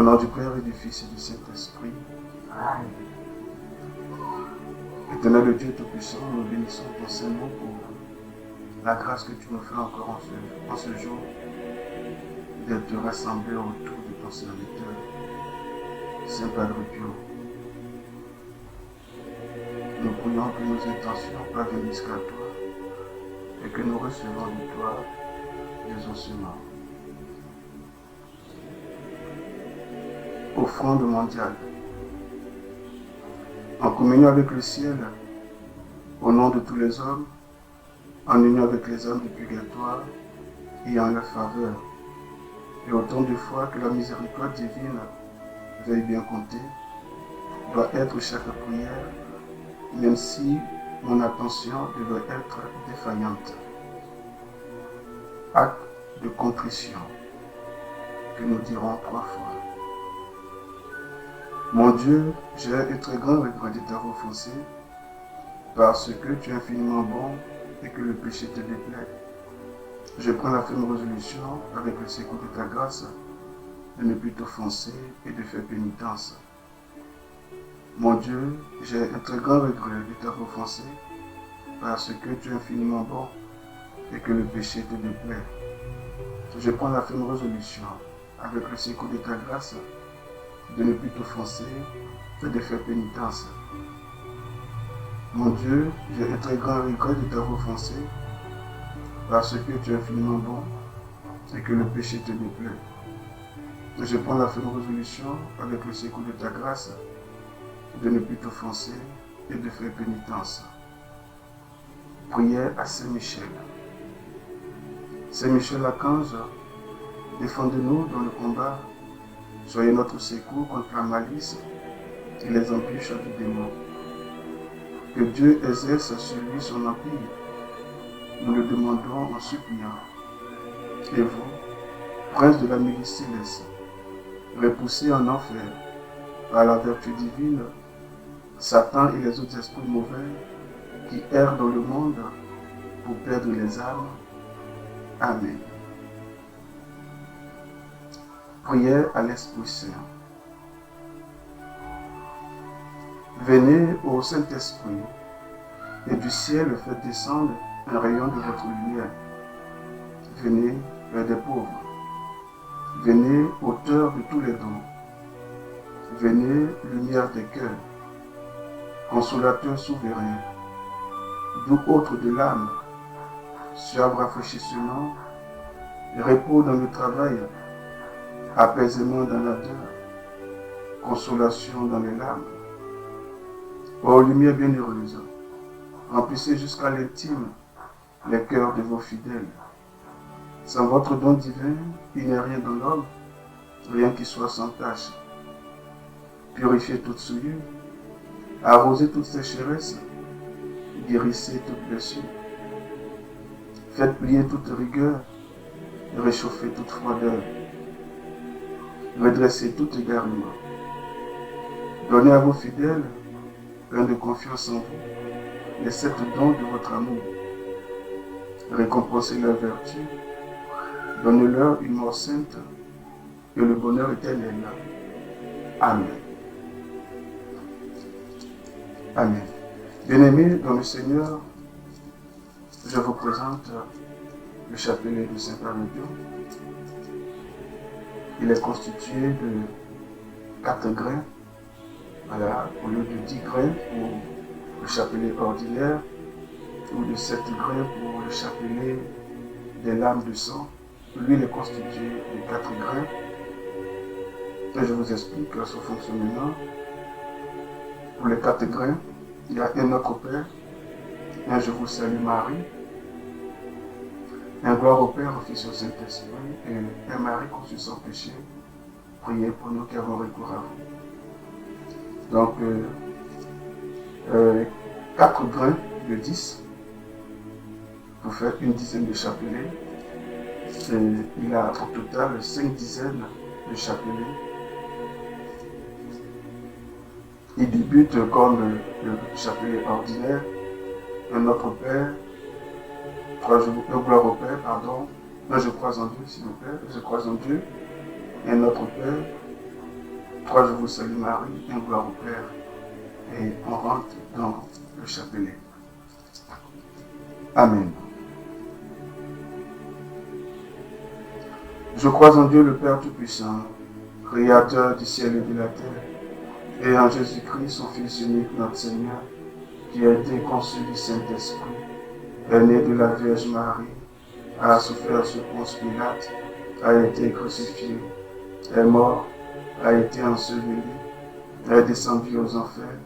Au nom du Père et du Fils et du Saint-Esprit. Amen. Éternel Dieu Tout-Puissant, nous bénissons ton Saint-Nom pour la grâce que tu nous fais encore en ce jour d'être rassemblés autour de ton serviteur, Saint Padre Pio. Nous prions que nos intentions parviennent jusqu'à toi et que nous recevons de toi des ossements. Offrande mondiale. En communion avec le ciel, au nom de tous les hommes, en union avec les âmes du purgatoire et en leur faveur, et autant de fois que la miséricorde divine veuille bien compter, doit être chaque prière, même si mon attention devait être défaillante. Acte de contrition, que nous dirons 3 fois. Mon Dieu, j'ai un très grand regret de t'avoir offensé, parce que tu es infiniment bon et que le péché te déplaît. Je prends la ferme résolution, avec le secours de ta grâce, de ne plus t'offenser et de faire pénitence. Mon Dieu, j'ai un très grand regret de t'avoir offensé, parce que tu es infiniment bon et que le péché te déplaît. Je prends la ferme résolution, avec le secours de ta grâce, de ne plus t'offenser et de faire pénitence. Mon Dieu, j'ai un très grand regret de t'avoir offensé, parce que tu es infiniment bon et que le péché te déplaît. Je prends la ferme résolution, avec le secours de ta grâce, de ne plus t'offenser et de faire pénitence. Prière à Saint Michel. Saint Michel Archange, défendez-nous dans le combat. Soyez notre secours contre la malice et les embûches du démon. Que Dieu exerce sur lui son empire. Nous le demandons en suppliant. Et vous, prince de la milice céleste, repoussés en enfer par la vertu divine, Satan et les autres esprits mauvais qui errent dans le monde pour perdre les âmes. Amen. Prière à l'Esprit Saint. Venez au Saint-Esprit, et du ciel faites descendre un rayon de votre lumière. Venez, Père des pauvres. Venez, auteur de tous les dons. Venez, lumière des cœurs. Consolateur souverain. Doux autre de l'âme. Suave rafraîchissement. Repos dans le travail. Apaisement dans la douleur. Consolation dans les larmes. Ô lumière bienheureuse, remplissez jusqu'à l'intime les cœurs de vos fidèles. Sans votre don divin, il n'y a rien dans l'homme, rien qui soit sans tâche. Purifiez toute souillure, arrosez toute sécheresse, guérissez toute blessure. Faites plier toute rigueur, réchauffez toute froideur. Redressez tout égarement. Donnez à vos fidèles, plein de confiance en vous, les 7 dons de votre amour. Récompensez leur vertu, donnez-leur une mort sainte et le bonheur éternel. Amen. Amen. Bien-aimés dans le Seigneur, je vous présente le chapelet de Saint Padre Pio. Il est constitué de 4 grains. Voilà, au lieu de 10 grains pour le chapelet ordinaire, ou de 7 grains pour le chapelet des lames de sang. Lui, il est constitué de 4 grains. Et je vous explique son fonctionnement. Pour les 4 grains, il y a un Notre Père, un Je vous salue Marie, un Gloire au Père, au Fils et au Saint-Esprit, et un Marie conçue sans péché. Priez pour nous qui avons recours à vous. Donc, 4 grains de 10 pour faire une dizaine de chapelets. Et il a au total 5 dizaines de chapelets. Il débute comme le chapelet ordinaire, un Notre Père, Gloire au Père, pardon. Non, je crois en Dieu, s'il vous plaît. Je crois en Dieu, un Notre Père, 3, je vous salue Marie, un gloire au Père. Et on rentre dans le chapelet. Amen. Je crois en Dieu le Père Tout-Puissant, Créateur du ciel et de la terre, et en Jésus-Christ, son Fils unique, notre Seigneur, qui a été conçu du Saint-Esprit, est né de la Vierge Marie, a souffert sous Ponce Pilate, a été crucifié, est mort, a été enseveli, est descendu aux enfers,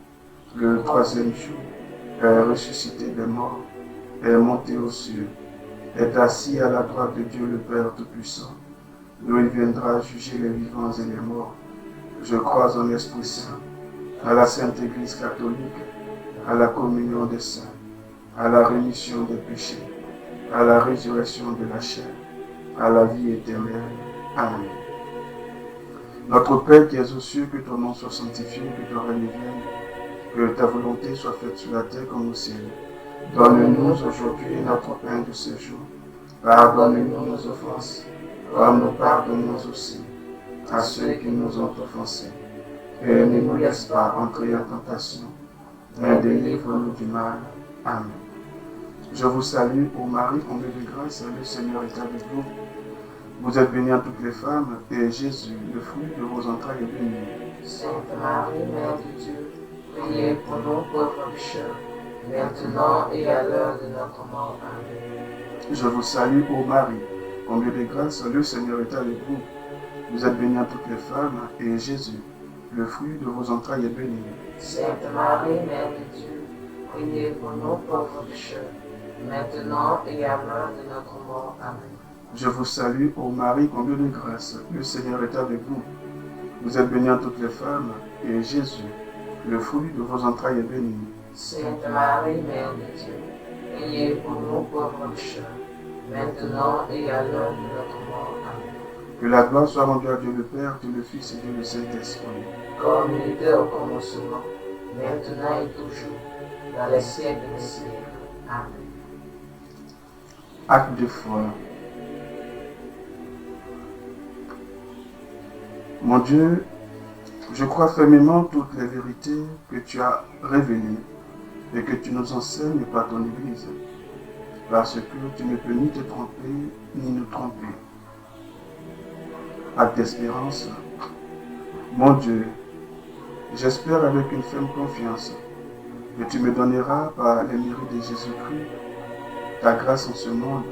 le 3e jour, est ressuscité des morts, est monté aux cieux, est assis à la droite de Dieu le Père Tout-Puissant, d'où il viendra juger les vivants et les morts. Je crois en l'Esprit Saint, à la Sainte Église catholique, à la communion des saints, à la rémission des péchés, à la résurrection de la chair, à la vie éternelle. Amen. Notre Père qui es aux cieux, que ton nom soit sanctifié, que ton règne vienne, que ta volonté soit faite sur la terre comme au ciel. Donne-nous aujourd'hui notre pain de ce jour. Pardonne-nous nos offenses, comme nous pardonnons aussi à ceux qui nous ont offensés. Et ne nous laisse pas entrer en tentation, mais délivre-nous du mal. Amen. Je vous salue, ô Marie, comblée de grâce, le Seigneur est avec vous. Vous êtes bénie entre toutes les femmes, et Jésus, le fruit de vos entrailles, est béni. Sainte Marie, Mère de Dieu, priez pour nous pauvres pécheurs, maintenant et à l'heure de notre mort. Amen. Je vous salue, ô Marie, comblée de grâce, le Seigneur est avec vous. Vous êtes bénie entre toutes les femmes, et Jésus, le fruit de vos entrailles, est béni. Sainte Marie, Mère de Dieu, priez pour nous pauvres pécheurs, maintenant et à l'heure de notre mort. Amen. Je vous salue, ô Marie, comblée de grâce, le Seigneur est avec vous. Vous êtes bénie entre toutes les femmes, et Jésus, le fruit de vos entrailles, est béni. Sainte Marie, Mère de Dieu, priez pour nous pauvres pécheurs, maintenant et à l'heure de notre mort. Amen. Que la gloire soit rendue à Dieu le Père, Dieu le Fils et Dieu le Saint-Esprit. Comme il était au commencement, maintenant et toujours, dans les siècles des siècles. Amen. Acte de foi. Mon Dieu, je crois fermement toutes les vérités que tu as révélées et que tu nous enseignes par ton Église, parce que tu ne peux ni te tromper ni nous tromper. Acte d'espérance. Mon Dieu, j'espère avec une ferme confiance que tu me donneras par les mérites de Jésus-Christ ta grâce en ce monde,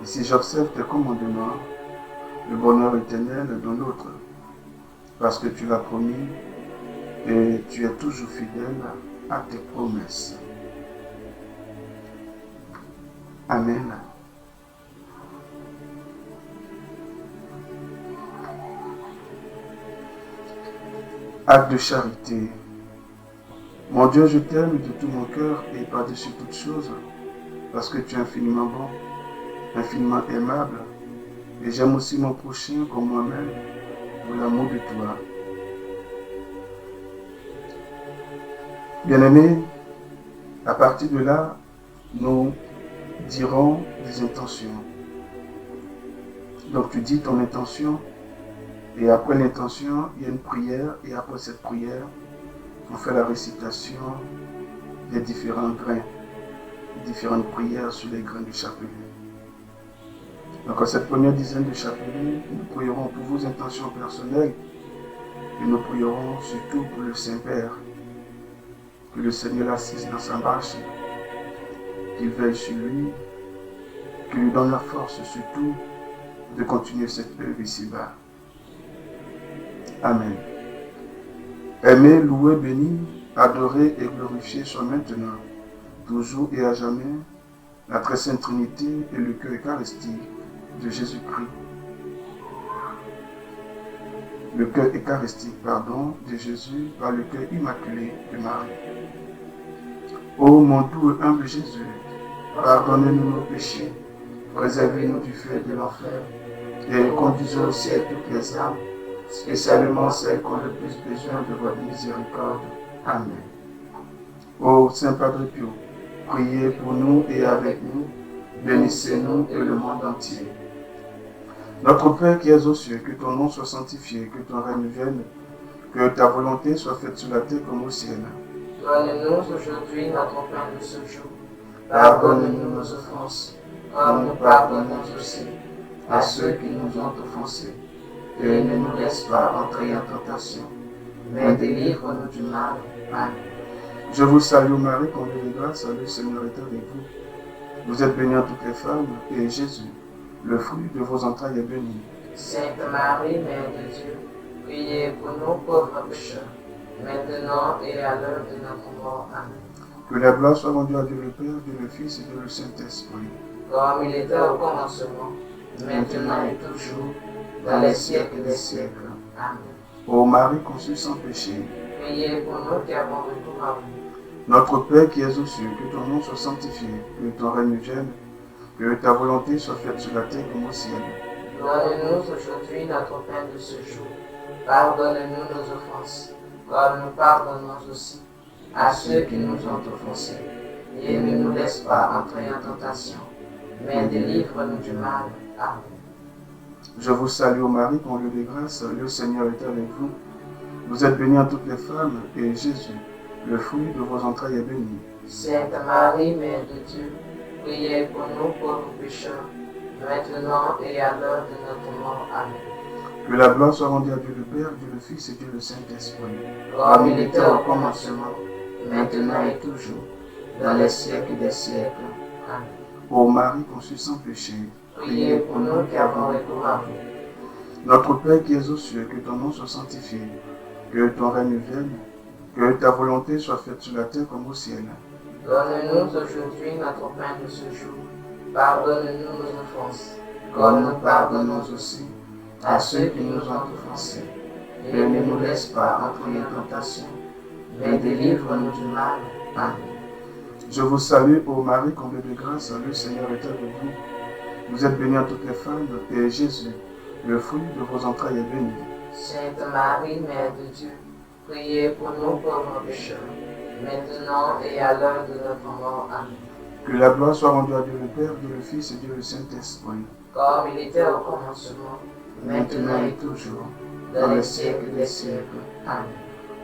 et si j'observe tes commandements, le bonheur éternel dans l'autre, parce que tu l'as promis et tu es toujours fidèle à tes promesses. Amen. Acte de charité. Mon Dieu, je t'aime de tout mon cœur et par-dessus toutes choses, parce que tu es infiniment bon, infiniment aimable, et j'aime aussi mon prochain comme moi-même, pour l'amour de toi. Bien-aimés, à partir de là, nous dirons des intentions. Donc tu dis ton intention, et après l'intention, il y a une prière, et après cette prière, on fait la récitation des différents grains, différentes prières sur les grains du chapelet. Donc à cette première dizaine de chapelets, nous prierons pour vos intentions personnelles, et nous prierons surtout pour le Saint-Père, que le Seigneur l'assiste dans sa marche, qu'il veille sur lui, qu'il lui donne la force surtout de continuer cette œuvre ici-bas. Amen. Aimer, louer, bénir, adorer et glorifier soit maintenant, toujours et à jamais, la très sainte Trinité et le cœur eucharistique de Jésus-Christ. Le cœur eucharistique, de Jésus par le cœur immaculé de Marie. Ô mon doux et humble Jésus, pardonnez-nous nos péchés, préservez-nous du feu de l'enfer, et conduisez au ciel toutes les âmes, spécialement celles qui ont le plus besoin de votre miséricorde. Amen. Ô Saint Padre Pio, priez pour nous et avec nous, bénissez-nous et le monde entier. Notre Père qui es aux cieux, que ton nom soit sanctifié, que ton règne vienne, Que ta volonté soit faite sur la terre comme au ciel. Donne-nous aujourd'hui notre pain de ce jour. Pardonne-nous nos offenses, comme nous pardonnons aussi à ceux qui nous ont offensés. Et ne nous laisse pas entrer en tentation, mais délivre-nous du mal. Amen. Je vous salue Marie, comblée de grâce, le Seigneur est avec vous. Vous êtes bénie entre toutes les femmes, et Jésus, le fruit de vos entrailles, est béni. Sainte Marie, Mère de Dieu, priez pour nous pauvres pécheurs, maintenant et à l'heure de notre mort. Amen. Que la gloire soit rendue à Dieu le Père, Dieu le Fils et Dieu le Saint-Esprit. Comme il était au commencement, maintenant et toujours, dans les siècles des siècles. Amen. Ô Marie conçue sans péché, Priez pour nous qui avons recours à vous. notre Père qui es aux cieux, que ton nom soit sanctifié, que ton règne vienne, que ta volonté soit faite sur la terre comme au ciel. Donne-nous aujourd'hui notre pain de ce jour. Pardonne-nous nos offenses, comme nous pardonnons aussi à ceux qui nous ont offensés. Et ne nous laisse pas entrer en tentation, mais délivre-nous du mal. Amen. Je vous salue Marie, comblée de grâce, le Seigneur est avec vous. Vous êtes bénie entre toutes les femmes, et Jésus, le fruit de vos entrailles, est béni. Sainte Marie, Mère de Dieu, priez pour nous pauvres pécheurs, maintenant et à l'heure de notre mort. Amen. Que la gloire soit rendue à Dieu le Père, Dieu le Fils et Dieu le Saint-Esprit. Comme il était au commencement, maintenant et toujours, dans les siècles des siècles. Amen. Ô Marie conçue sans péché, Priez pour nous qui avons recours à vous. notre Père qui es aux cieux, que ton nom soit sanctifié, que ton règne vienne, que ta volonté soit faite sur la terre comme au ciel. Donne-nous aujourd'hui notre pain de ce jour. Pardonne-nous nos offenses, comme nous pardonnons aussi à ceux qui nous ont offensés. Et ne nous laisse pas entrer en tentation, mais délivre-nous du mal. Amen. Je vous salue, ô Marie, comblée de grâce, le Seigneur est avec vous. Vous êtes bénie entre toutes les femmes, et Jésus, le fruit de vos entrailles, est béni. Sainte Marie, Mère de Dieu, priez pour nous pauvres pécheurs, maintenant et à l'heure de notre mort. Amen. Que la gloire soit rendue à Dieu le Père, Dieu le Fils et Dieu le Saint-Esprit. Comme il était au commencement, maintenant et toujours, dans les siècles des siècles. Amen.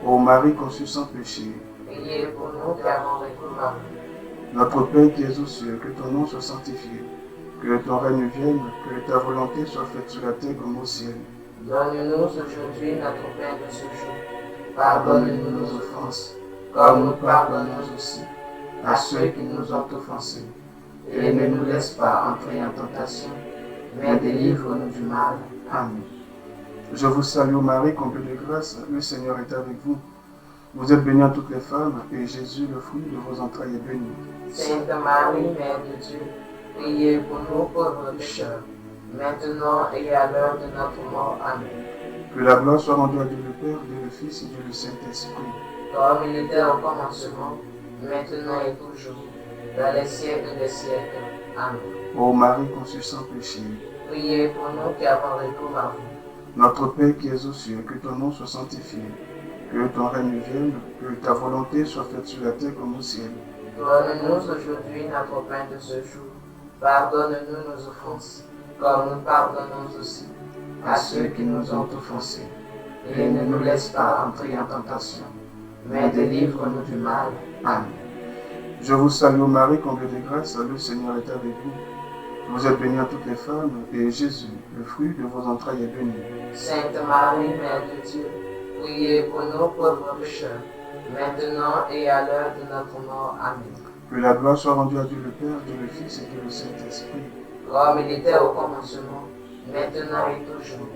Ô Marie conçue sans péché, Priez pour nous qui avons recours à vous. notre Père qui es aux cieux, que ton nom soit sanctifié, que ton règne vienne, que ta volonté soit faite sur la terre comme au ciel. Donne-nous aujourd'hui notre pain de ce jour. Pardonne-nous nos offenses, comme nous pardonnons aussi à ceux qui nous ont offensés. Et ne nous laisse pas entrer en tentation, mais délivre-nous du mal. Amen. Je vous salue Marie, comblée de grâce, le Seigneur est avec vous. Vous êtes bénie entre toutes les femmes, et Jésus, le fruit de vos entrailles, est béni. Sainte Marie, Mère de Dieu, priez pour nous pauvres pécheurs, maintenant et à l'heure de notre mort. Amen. Que la gloire soit rendue à Dieu le Père, Dieu le Fils et Dieu le Saint-Esprit. Comme il était au commencement, maintenant et toujours, dans les siècles des siècles. Amen. Ô Marie conçue sans péché, Priez pour nous qui avons recours à vous. notre Père qui es aux cieux, que ton nom soit sanctifié, que ton règne vienne, que ta volonté soit faite sur la terre comme au ciel. Donne-nous aujourd'hui notre pain de ce jour. Pardonne-nous nos offenses, comme nous pardonnons aussi à ceux qui nous ont offensés. Et ne nous laisse pas entrer en tentation, mais délivre-nous du mal. Amen. Je vous salue Marie, comblée de grâce, le Seigneur est avec vous. Vous êtes bénie entre toutes les femmes, et Jésus, le fruit de vos entrailles, est béni. Sainte Marie, Mère de Dieu, priez pour nous pauvres pécheurs, maintenant et à l'heure de notre mort. Amen. Que la gloire soit rendue à Dieu le Père, Dieu le Fils et Dieu le Saint-Esprit. Comme il était au commencement, maintenant et toujours,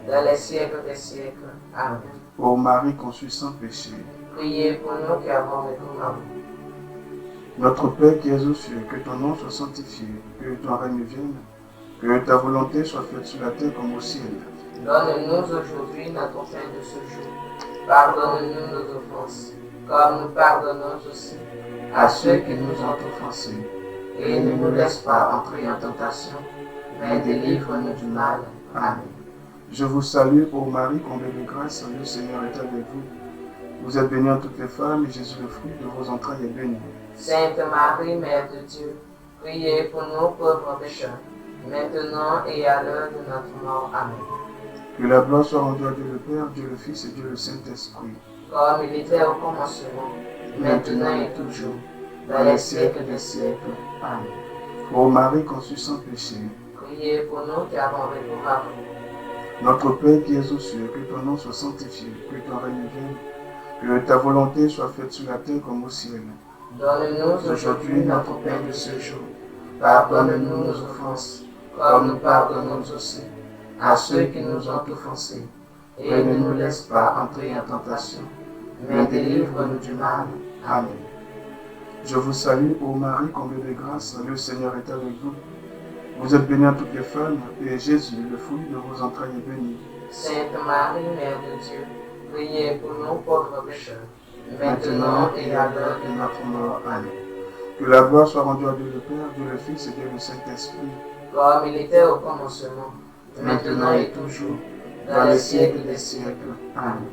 dans les siècles des siècles. Amen. Ô Marie conçue sans péché, Priez pour nous qui avons recours à vous. notre Père qui es aux cieux, que ton nom soit sanctifié, que ton règne vienne, que ta volonté soit faite sur la terre comme au ciel. Donne-nous aujourd'hui notre pain de ce jour. Pardonne-nous nos offenses, comme nous pardonnons aussi à ceux qui nous ont offensés. Et ne nous laisse pas entrer en tentation, mais délivre-nous du mal. Amen. Je vous salue, ô Marie, comblée de grâce, le Seigneur est avec vous. Vous êtes bénie entre toutes les femmes, et Jésus, le fruit de vos entrailles, est béni. Sainte Marie, Mère de Dieu, priez pour nous pauvres pécheurs, maintenant et à l'heure de notre mort. Amen. Que la gloire soit rendue à Dieu le Père, Dieu le Fils et Dieu le Saint-Esprit. Comme il était au commencement, maintenant et toujours, dans les siècles des siècles. Amen. Ô Marie conçue sans péché, Priez pour nous qui avons recours à vous. notre Père qui es aux cieux, que ton nom soit sanctifié, que ton règne vienne, que ta volonté soit faite sur la terre comme au ciel. Donne-nous aujourd'hui notre pain de ce jour. Pardonne-nous nos offenses, comme nous pardonnons aussi à ceux qui nous ont offensés. Et ne nous laisse pas entrer en tentation, mais délivre-nous du mal. Amen. Je vous salue, ô Marie, comblée de grâce, le Seigneur est avec vous. Vous êtes bénie entre toutes les femmes, et Jésus, le fruit de vos entrailles, est béni. Sainte Marie, Mère de Dieu, priez pour nous pauvres pécheurs, maintenant et à l'heure de notre mort. Amen. Que la gloire soit rendue à Dieu le Père, Dieu le Fils et Dieu le Saint-Esprit. Comme il était au commencement, maintenant et toujours, dans les siècles des siècles. Amen.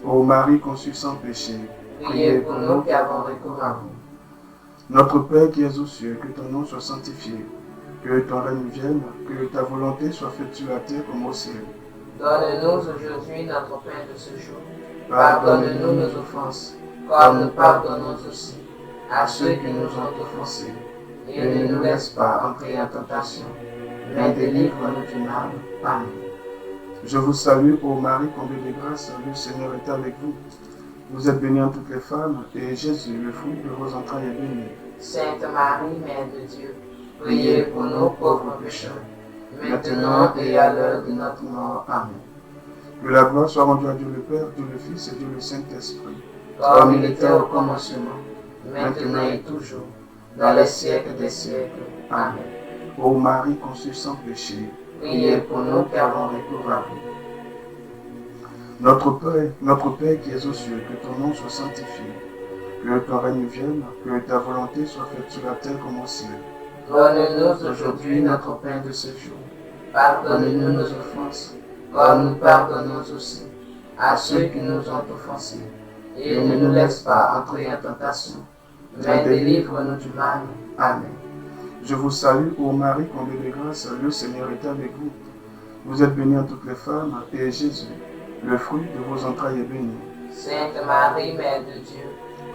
Ô Marie conçue sans péché, priez pour nous qui avons recours à vous. Notre Père qui es aux cieux, que ton nom soit sanctifié, que ton règne vienne, que ta volonté soit faite sur la terre comme au ciel. Donne-nous aujourd'hui notre pain de ce jour. Pardonne-nous nos offenses, comme nous pardonnons aussi à ceux qui nous ont offensés. Et ne nous laisse pas entrer en tentation, mais délivre-nous du mal. Amen. Je vous salue, ô Marie, comblée de grâce, le Seigneur est avec vous. Vous êtes bénie entre toutes les femmes, et Jésus, le fruit de vos entrailles, est béni. Sainte Marie, Mère de Dieu, priez pour nous pauvres pécheurs, maintenant et à l'heure de notre mort. Amen. Que la gloire soit rendue à Dieu le Père, Dieu le Fils et Dieu le Saint-Esprit. Comme il était au commencement, maintenant et toujours, dans les siècles des siècles. Amen. Ô Marie conçue sans péché, priez pour nous qui avons recours à vous. Notre Père qui es aux cieux, que ton nom soit sanctifié, que ton règne vienne, que ta volonté soit faite sur la terre comme au ciel. Donne-nous aujourd'hui notre pain de ce jour. Pardonne-nous nos offenses, comme nous pardonnons aussi à ceux qui nous ont offensés. Et ne nous laisse pas entrer en tentation, mais délivre-nous du mal. Amen. Je vous salue, ô Marie, comblée de grâce, le Seigneur est avec vous. Vous êtes bénie entre toutes les femmes, et Jésus, le fruit de vos entrailles, est béni. Sainte Marie, Mère de Dieu,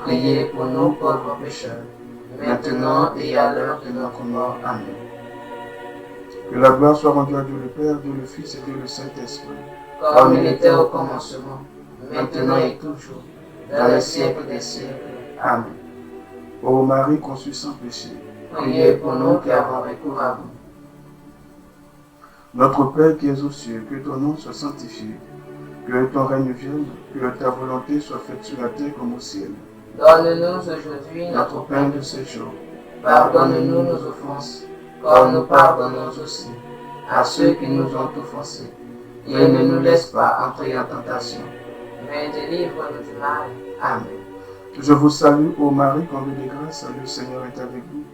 priez pour nous pauvres pécheurs, maintenant et à l'heure de notre mort. Amen. Que la gloire soit rendue à Dieu le Père, Dieu le Fils et Dieu le Saint-Esprit. Comme il était au commencement, maintenant et toujours, dans les siècles des siècles. Amen. Ô Marie conçue sans péché, priez pour nous qui avons recours à vous. Notre Père qui es aux cieux, que ton nom soit sanctifié, que ton règne vienne, que ta volonté soit faite sur la terre comme au ciel. Donne-nous aujourd'hui notre pain de ce jour. Pardonne-nous nos offenses, comme nous pardonnons aussi à ceux qui nous ont offensés. Et ne nous laisse pas entrer en tentation, mais délivre-nous du mal. Amen. Je vous salue, ô Marie, comblée de grâce, le Seigneur est avec vous.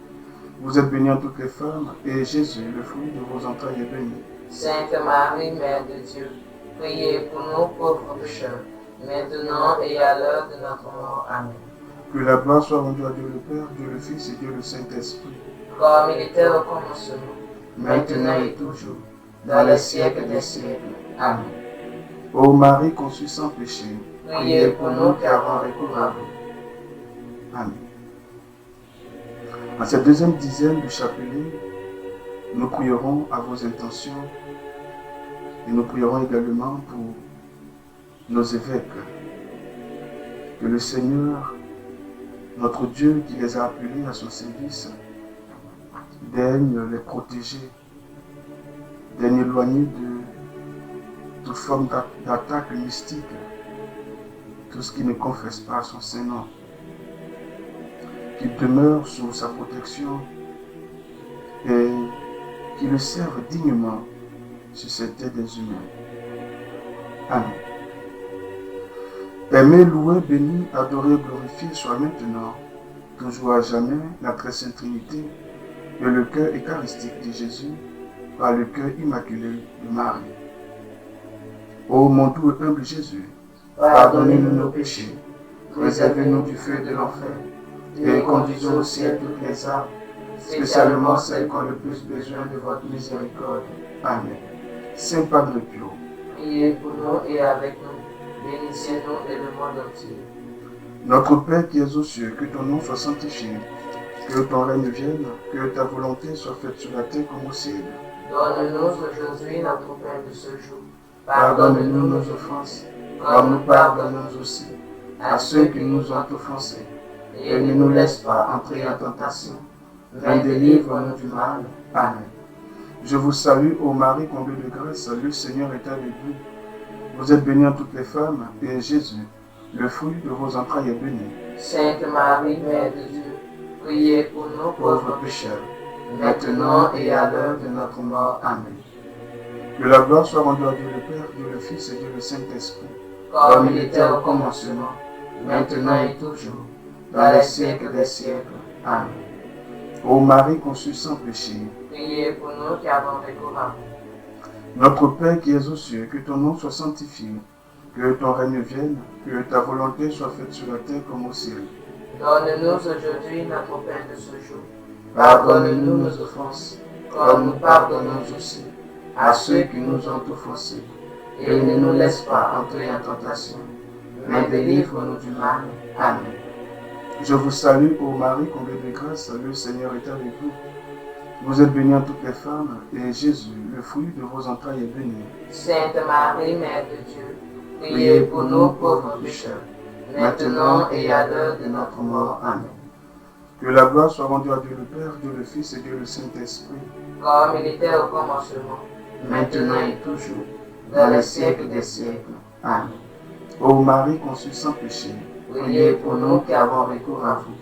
Vous êtes bénie entre toutes les femmes, et Jésus, le fruit de vos entrailles, est béni. Sainte Marie, Mère de Dieu, priez pour nous pauvres pécheurs, maintenant et à l'heure de notre mort. Amen. Que la gloire soit rendue à Dieu le Père, Dieu le Fils et Dieu le Saint-Esprit. Comme il était au commencement, maintenant et toujours, dans les siècles des siècles. Amen. Ô Marie conçue sans péché, priez pour nous qui avons recours à vous. Amen. En cette deuxième dizaine du chapelet, nous prierons à vos intentions et nous prierons également pour nos évêques. Que le Seigneur, notre Dieu qui les a appelés à son service, daigne les protéger, daigne éloigner de toute forme d'attaque mystique, tout ce qui ne confesse pas son Saint-Nom, qu'il demeure sous sa protection et qu'il le serve dignement sur cette terre des humains. Amen. Aimer, louer, bénir, adorer, glorifier soit maintenant, toujours à jamais, la très sainte Trinité et le cœur eucharistique de Jésus par le cœur immaculé de Marie. Ô mon doux et humble Jésus, pardonnez-nous nos péchés, préservez-nous du feu de l'enfer, et conduisez au ciel toutes les âmes, spécialement celles qui ont le plus besoin de votre miséricorde. Amen. Saint Padre Pio, priez pour nous et avec nous. Bénissez-nous et le monde entier. Notre Père qui es aux cieux, que ton nom soit sanctifié, que ton règne vienne, que ta volonté soit faite sur la terre comme au ciel. Donne-nous aujourd'hui notre pain de ce jour. Pardonne-nous nos offenses, comme nous pardonnons aussi à ceux qui nous ont offensés. Et ne nous laisse pas entrer en tentation, mais délivre-nous du mal. Amen. Je vous salue, ô Marie, comblée de grâce, le Seigneur est avec vous. Vous êtes bénie entre toutes les femmes, et Jésus, le fruit de vos entrailles, est béni. Sainte Marie, Mère de Dieu, priez pour nous Pauvres pécheurs, maintenant et à l'heure de notre mort. Amen. Que la gloire soit rendue à Dieu le Père, Dieu le Fils et Dieu le Saint-Esprit, comme il était au commencement, maintenant et toujours, dans les siècles des siècles. Amen. Ô Marie conçue sans péché, priez pour nous qui avons recours à vous. Notre Père qui es aux cieux, que ton nom soit sanctifié, que ton règne vienne, que ta volonté soit faite sur la terre comme au ciel. Donne-nous aujourd'hui notre pain de ce jour. Pardonne-nous nos offenses, comme nous pardonnons aussi à ceux qui nous ont offensés. Et ne nous laisse pas entrer en tentation, mais délivre-nous du mal. Amen. Je vous salue, ô Marie, comblée de grâce, le Seigneur est avec vous. Vous êtes bénie entre toutes les femmes, et Jésus, le fruit de vos entrailles, est béni. Sainte Marie, Mère de Dieu, priez pour nous pauvres pécheurs, maintenant et à l'heure de notre mort. Amen. Que la gloire soit rendue à Dieu le Père, Dieu le Fils et Dieu le Saint-Esprit, comme il était au commencement, maintenant et toujours, dans les siècles des siècles. Amen. Ô Marie conçue sans péché, priez pour nous qui avons recours à vous.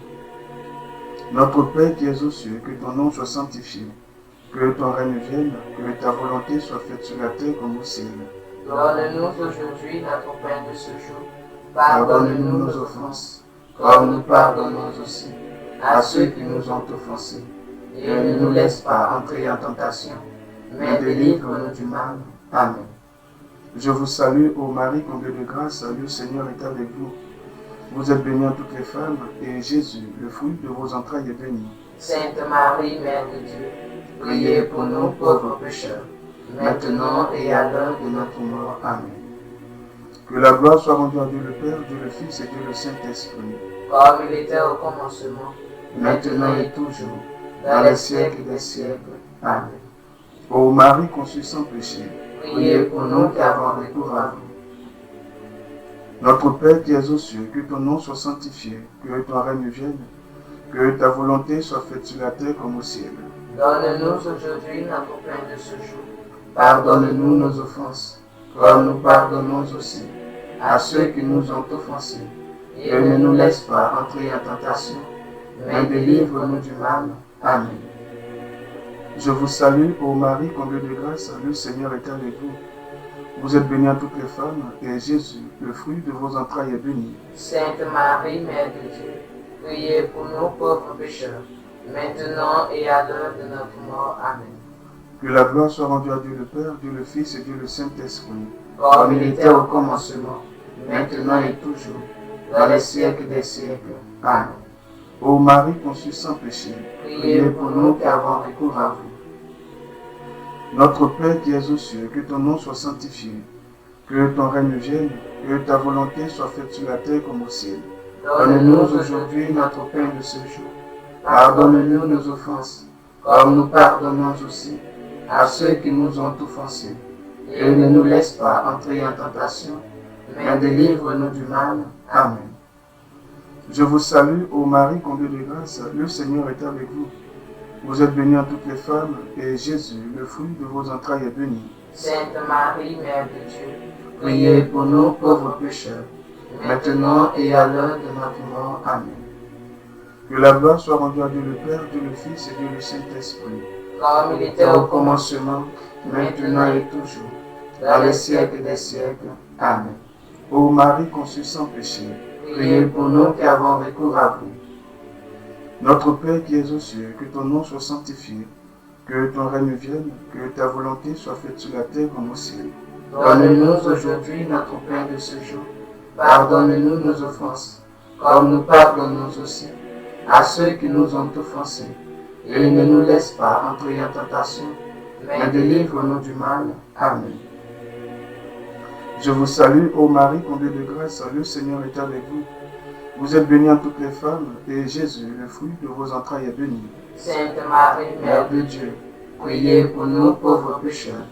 Notre Père qui es aux cieux, que ton nom soit sanctifié, que ton règne vienne, que ta volonté soit faite sur la terre comme au ciel. Donne-nous aujourd'hui notre pain de ce jour. Pardonne-nous nos offenses, comme nous pardonnons aussi à ceux qui nous ont offensés. Et ne nous laisse pas entrer en tentation, mais délivre-nous du mal. Amen. Je vous salue, ô Marie, comblée de grâce, le Seigneur est avec vous. Vous êtes bénie entre toutes les femmes, et Jésus, le fruit de vos entrailles, est béni. Sainte Marie, Mère de Dieu, priez pour nous pauvres pécheurs, maintenant et à l'heure de notre mort. Amen. Que la gloire soit rendue à Dieu le Père, Dieu le Fils et Dieu le Saint-Esprit, comme il était au commencement, maintenant et toujours, dans les siècles des siècles. Amen. Ô Marie conçue sans péché, priez pour nous qui avons recours à vous. Notre Père qui es aux cieux, que ton nom soit sanctifié, que ton règne vienne, que ta volonté soit faite sur la terre comme au ciel. Donne-nous aujourd'hui notre pain de ce jour. Pardonne-nous nos offenses, comme nous pardonnons aussi à ceux qui nous ont offensés. Et ne nous laisse pas entrer en tentation, mais délivre-nous du mal. Amen. Je vous salue, ô Marie, comblée de grâce, le Seigneur est avec vous. Vous êtes bénie entre toutes les femmes, et Jésus, le fruit de vos entrailles, est béni. Sainte Marie, Mère de Dieu, priez pour nous pauvres pécheurs, maintenant et à l'heure de notre mort. Amen. Que la gloire soit rendue à Dieu le Père, Dieu le Fils et Dieu le Saint-Esprit, comme il était au commencement, maintenant et toujours, dans les siècles des siècles. Amen. Ô Marie conçue sans péché, priez pour nous qui avons recours à vous. Notre Père qui es aux cieux, que ton nom soit sanctifié, que ton règne vienne, que ta volonté soit faite sur la terre comme au ciel. Donne-nous aujourd'hui notre pain de ce jour. Pardonne-nous nos offenses, comme nous pardonnons aussi à ceux qui nous ont offensés. Et ne nous laisse pas entrer en tentation, mais délivre-nous du mal. Amen. Je vous salue, ô Marie, comblée de grâce, le Seigneur est avec vous. Vous êtes bénie entre toutes les femmes, et Jésus, le fruit de vos entrailles, est béni. Sainte Marie, Mère de Dieu, priez pour nous pauvres pécheurs, maintenant et à l'heure de notre mort. Amen. Que la gloire soit rendue à Dieu le Père, Dieu le Fils et Dieu le Saint-Esprit, comme il était au commencement, maintenant et toujours, dans les siècles des siècles. Amen. Ô Marie conçue sans péché, priez pour nous qui avons recours à vous. Notre Père qui es aux cieux, que ton nom soit sanctifié, que ton règne vienne, que ta volonté soit faite sur la terre comme au ciel. Donne-nous aujourd'hui notre pain de ce jour. Pardonne-nous nos offenses, comme nous pardonnons aussi à ceux qui nous ont offensés. Et ne nous laisse pas entrer en tentation, mais délivre-nous du mal. Amen. Je vous salue, ô Marie, comblée de grâce, le Seigneur est avec vous. Vous êtes bénie entre toutes les femmes, et Jésus, le fruit de vos entrailles, est béni. Sainte Marie, Mère de Dieu, priez pour nous pauvres pécheurs,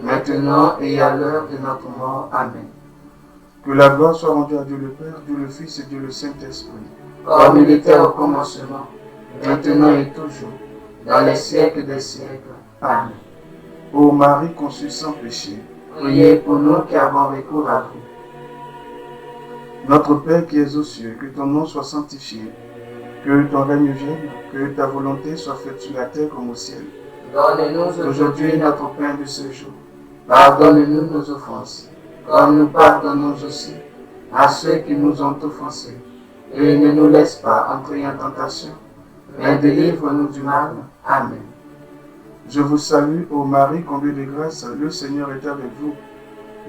maintenant et à l'heure de notre mort. Amen. Que la gloire soit rendue à Dieu le Père, Dieu le Fils et Dieu le Saint-Esprit. Comme il était au commencement, maintenant et toujours, dans les siècles des siècles. Amen. Ô Marie conçue sans péché, Priez pour nous qui avons recours à vous. Notre Père qui es aux cieux, que ton nom soit sanctifié, que ton règne vienne, que ta volonté soit faite sur la terre comme au ciel. Donne-nous aujourd'hui notre pain de ce jour. Pardonne-nous nos offenses, comme nous pardonnons aussi à ceux qui nous ont offensés. Et ne nous laisse pas entrer en tentation, mais délivre-nous du mal. Amen. Je vous salue, ô Marie, comblée de grâce, le Seigneur est avec vous.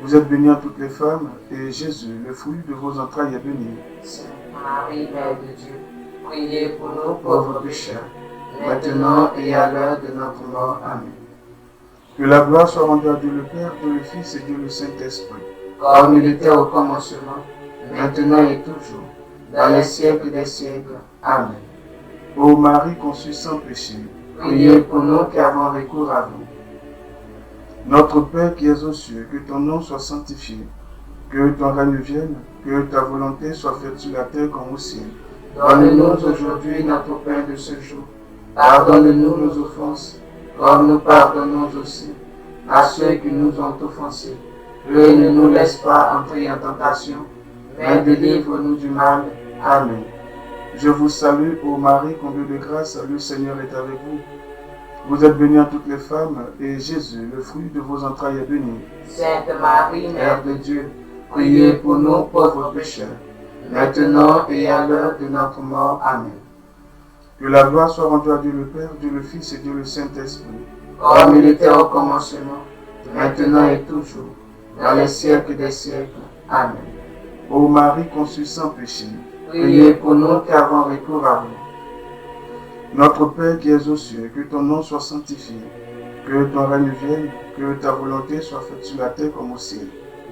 Vous êtes bénie entre toutes les femmes, et Jésus, le fruit de vos entrailles, est béni. Sainte Marie, Mère de Dieu, priez pour nous pauvres pécheurs, maintenant et à l'heure de notre mort. Amen. Que la gloire soit rendue à Dieu le Père, Dieu le Fils et Dieu le Saint-Esprit. Comme il était au commencement, maintenant et toujours, dans les siècles des siècles. Amen. Ô Marie conçue sans péché, priez pour nous qui avons recours à vous. Notre Père qui es aux cieux, que ton nom soit sanctifié, que ton règne vienne, que ta volonté soit faite sur la terre comme au ciel. Donne-nous aujourd'hui notre pain de ce jour. Pardonne-nous nos offenses, comme nous pardonnons aussi à ceux qui nous ont offensés. Et ne nous laisse pas entrer en tentation, mais délivre-nous du mal. Amen. Je vous salue, ô Marie, comblée de grâce, le Seigneur est avec vous. Vous êtes bénie entre toutes les femmes, et Jésus, le fruit de vos entrailles, est béni. Sainte Marie, Mère de Dieu, priez pour nous pauvres pécheurs, maintenant et à l'heure de notre mort. Amen. Que la gloire soit rendue à Dieu le Père, Dieu le Fils et Dieu le Saint-Esprit. Comme il était au commencement, maintenant et toujours, dans les siècles des siècles. Amen. Ô Marie conçue sans péché, priez pour nous qui avons recours à vous. Notre Père qui es aux cieux, que ton nom soit sanctifié, que ton règne vienne, que ta volonté soit faite sur la terre comme au ciel.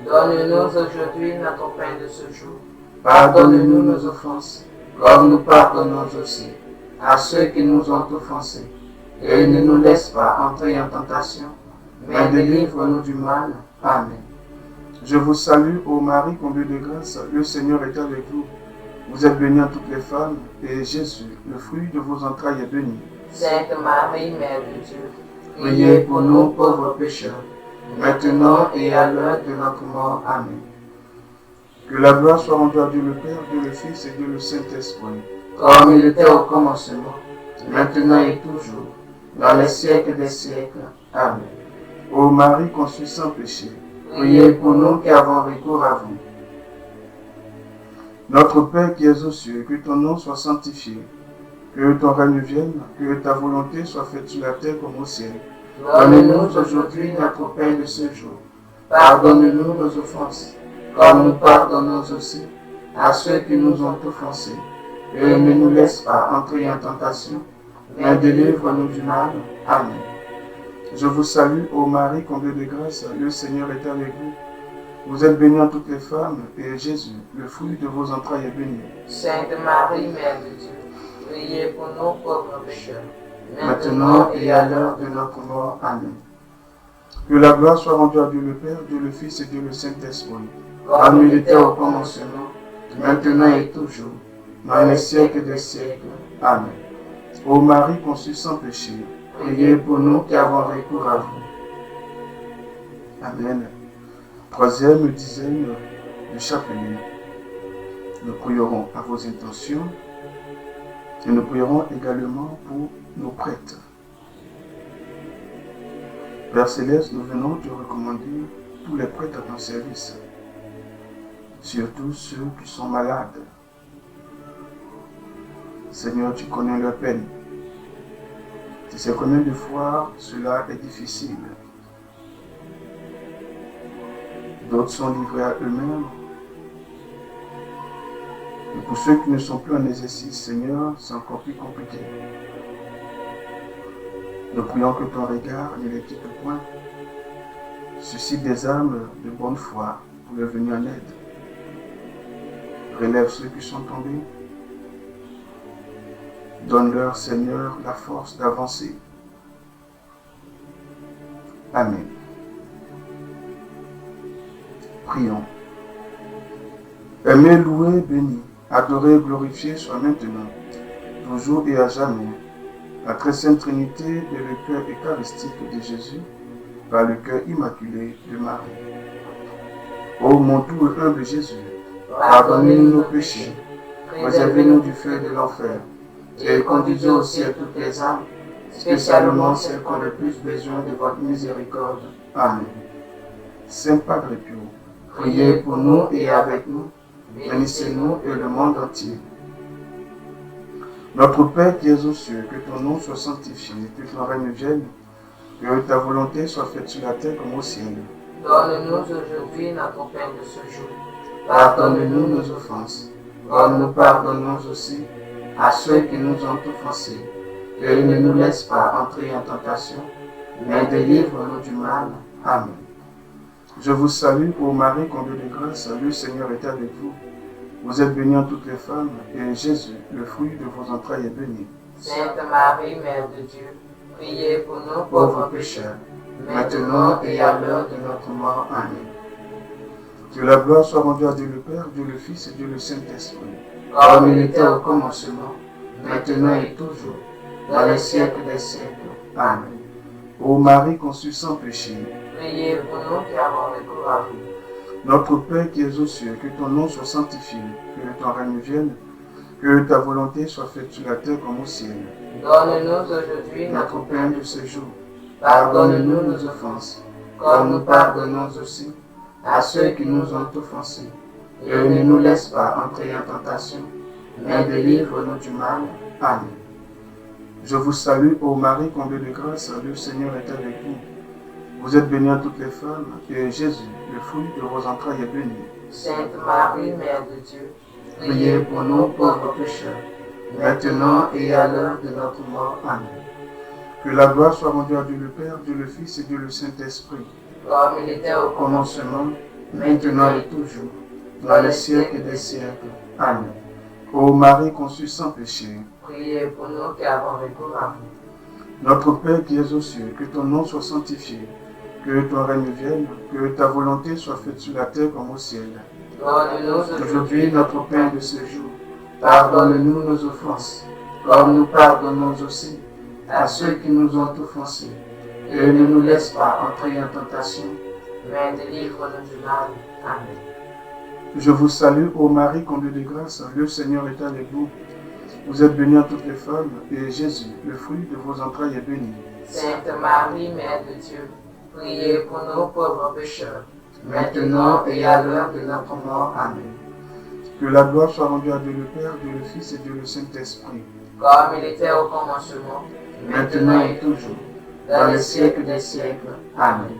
Donne-nous aujourd'hui notre pain de ce jour. Pardonne-nous nos offenses, comme nous pardonnons aussi à ceux qui nous ont offensés. Et ne nous laisse pas entrer en tentation, mais délivre-nous du mal. Amen. Je vous salue, ô Marie, comblée de grâce, le Seigneur est avec vous. Vous êtes bénie entre toutes les femmes, et Jésus, le fruit de vos entrailles, est béni. Sainte Marie, Mère de Dieu, priez pour nous pauvres pécheurs, maintenant et à l'heure de notre mort. Amen. Que la gloire soit rendue à Dieu le Père, Dieu le Fils et Dieu le Saint-Esprit. Comme il était au commencement, maintenant et toujours, dans les siècles des siècles. Amen. Ô Marie conçue sans péché, priez pour nous qui avons recours à vous. Notre Père qui es aux cieux, que ton nom soit sanctifié, que ton règne vienne, que ta volonté soit faite sur la terre comme au ciel. Donne-nous aujourd'hui notre pain de ce jour. Pardonne-nous nos offenses, comme nous pardonnons aussi à ceux qui nous ont offensés. Et ne nous laisse pas entrer en tentation, mais délivre-nous du mal. Amen. Je vous salue, ô Marie, comblée de grâce, le Seigneur est avec vous. Vous êtes bénie entre toutes les femmes, et Jésus, le fruit de vos entrailles, est béni. Sainte Marie, Mère de Dieu, priez pour nous pauvres pécheurs, maintenant et à l'heure de notre mort. Amen. Que la gloire soit rendue à Dieu le Père, Dieu le Fils et Dieu le Saint-Esprit. Comme il était au commencement, maintenant et toujours, dans les siècles des siècles. Amen. Ô Marie conçue sans péché, priez pour nous qui avons recours à vous. Amen. Troisième dizaine de chapelet. Nous prierons à vos intentions et nous prierons également pour nos prêtres. Père Céleste, nous venons te recommander tous les prêtres à ton service, surtout ceux qui sont malades. Seigneur, tu connais leur peine. Tu sais combien de fois cela est difficile. D'autres sont livrés à eux-mêmes. Et pour ceux qui ne sont plus en exercice, Seigneur, c'est encore plus compliqué. Nous prions que ton regard ne les quitte point. Suscite des âmes de bonne foi pour leur venir en aide. Relève ceux qui sont tombés. Donne-leur, Seigneur, la force d'avancer. Amen. Prions. Aimer, louer, bénir, adorer, glorifier soit maintenant, toujours et à jamais, la très sainte Trinité et le cœur eucharistique de Jésus, par le cœur immaculé de Marie. Ô mon doux et humble Jésus, pardonnez-nous nos péchés, préservez-nous du feu de l'enfer, et conduisez au ciel toutes les âmes, spécialement celles qui ont le plus besoin de votre miséricorde. Amen. Saint Padre Pio, priez pour nous et avec nous, bénissez-nous et le monde entier. Notre Père qui es aux cieux, que ton nom soit sanctifié, que ton règne vienne, que ta volonté soit faite sur la terre comme au ciel. Donne-nous aujourd'hui notre pain de ce jour. Pardonne-nous nos offenses, comme nous pardonnons aussi à ceux qui nous ont offensés. Et ne nous laisse pas entrer en tentation, mais délivre-nous du mal. Amen. Je vous salue, ô Marie, comblée de grâce, le Seigneur est avec vous. Vous êtes bénie en toutes les femmes, et Jésus, le fruit de vos entrailles, est béni. Sainte Marie, Mère de Dieu, priez pour nous Pauvres pécheurs, maintenant et à l'heure de notre mort. Amen. Que la gloire soit rendue à Dieu le Père, Dieu le Fils et Dieu le Saint-Esprit, comme il était au commencement, maintenant et toujours, dans les siècles des siècles. Amen. Ô Marie conçue sans péché, priez pour nous qui avons recours à vous. Notre Père qui es aux cieux, que ton nom soit sanctifié, que ton règne vienne, que ta volonté soit faite sur la terre comme au ciel. Donne-nous aujourd'hui Notre pain de ce jour. Pardonne-nous Pardonne-nous nos offenses, comme nous pardonnons aussi à ceux qui nous ont offensés. Et ne nous laisse pas entrer en tentation, mais délivre-nous du mal. Amen. Je vous salue, ô Marie, comblée de grâce, le Seigneur est avec vous. Vous êtes bénie en toutes les femmes, et Jésus, le fruit de vos entrailles, est béni. Sainte Marie, Mère de Dieu, Priez pour nous pauvres pécheurs, maintenant et à l'heure de notre mort. Amen. Que la gloire soit rendue à Dieu le Père, Dieu le Fils et Dieu le Saint-Esprit, comme il était au au commencement, maintenant et toujours, dans les siècles des siècles. Amen. Ô Marie conçue sans péché, priez pour nous qui avons recours à vous. notre Père qui es aux cieux, que ton nom soit sanctifié, que ton règne vienne, que ta volonté soit faite sur la terre comme au ciel. Donne-nous Aujourd'hui notre pain de ce jour. Pardonne-nous nos offenses, comme nous pardonnons aussi à ceux qui nous ont offensés. Et ne nous laisse pas entrer en tentation, mais délivre-nous du mal. Amen. Je vous salue, ô Marie, comblée de grâce, le Seigneur est avec vous. Vous êtes bénie en toutes les femmes, et Jésus, le fruit de vos entrailles, est béni. Sainte Marie, Mère de Dieu, priez pour nous pauvres pécheurs, Maintenant et à l'heure de notre mort. Amen. Que la gloire soit rendue à Dieu le Père, Dieu le Fils et Dieu le Saint-Esprit, comme il était au commencement, maintenant et toujours, dans les siècles des siècles. Amen.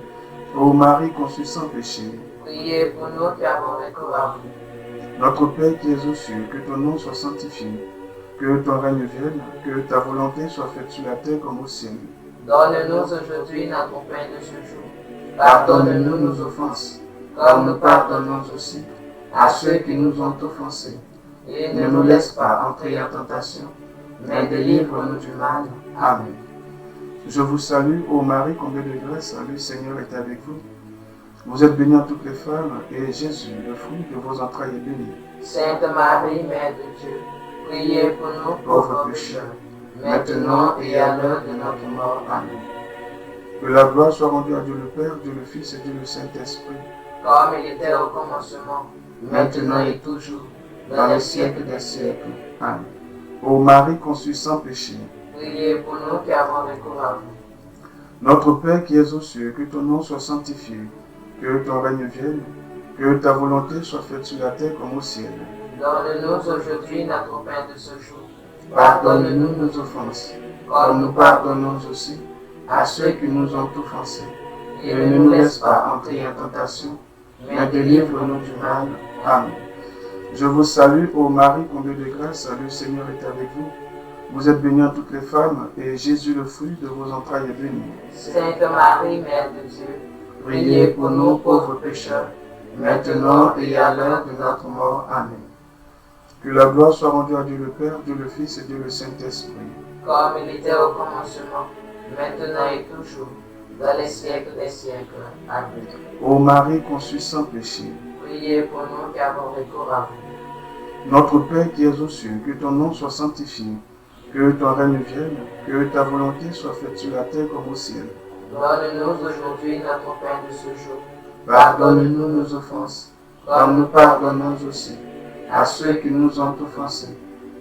Ô Marie conçue sans péché, priez pour nous qui avons recours à vous. notre Père qui es aux cieux, que ton nom soit sanctifié, que ton règne vienne, que ta volonté soit faite sur la terre comme au ciel. Donne-nous aujourd'hui notre pain de ce jour. Pardonne-nous nos offenses, comme nous pardonnons aussi à ceux qui nous ont offensés. Et ne nous laisse pas entrer en tentation, mais délivre-nous du mal. Amen. Je vous salue, ô Marie, comblée de grâce, le Seigneur est avec vous. Vous êtes bénie en toutes les femmes, et Jésus, le fruit de vos entrailles, est béni. Sainte Marie, Mère de Dieu, priez pour nous Pauvres pécheurs, maintenant et à l'heure de notre mort. Amen. Que la gloire soit rendue à Dieu le Père, Dieu le Fils et Dieu le Saint-Esprit, comme il était au commencement, maintenant et toujours, dans les siècles des siècles. Amen. Ô Marie conçue sans péché, priez pour nous qui avons recours à vous. notre Père qui es aux cieux, que ton nom soit sanctifié, que ton règne vienne, que ta volonté soit faite sur la terre comme au ciel. Donne-nous aujourd'hui notre pain de ce jour. Pardonne-nous nos offenses, comme nous pardonnons aussi à ceux qui nous ont offensés. Et ne nous laisse pas entrer en tentation, mais délivre-nous du mal. Amen. Je vous salue, ô Marie, comblée de grâce, le Seigneur est avec vous. Vous êtes bénie en toutes les femmes, et Jésus, le fruit de vos entrailles, est béni. Sainte Marie, Mère de Dieu, Priez pour nous pauvres pécheurs, maintenant et à l'heure de notre mort. Amen. Que la gloire soit rendue à Dieu le Père, Dieu le Fils et Dieu le Saint-Esprit. Comme il était au commencement, maintenant et toujours, dans les siècles des siècles. Amen. Ô Marie conçue sans péché, Priez pour nous qui avons recours à vous. notre Père qui es aux cieux, que ton nom soit sanctifié, que ton règne vienne, que ta volonté soit faite sur la terre comme au ciel. Donne-nous aujourd'hui notre pain de ce jour. Pardonne-nous nos offenses, comme nous pardonnons aussi à ceux qui nous ont offensés.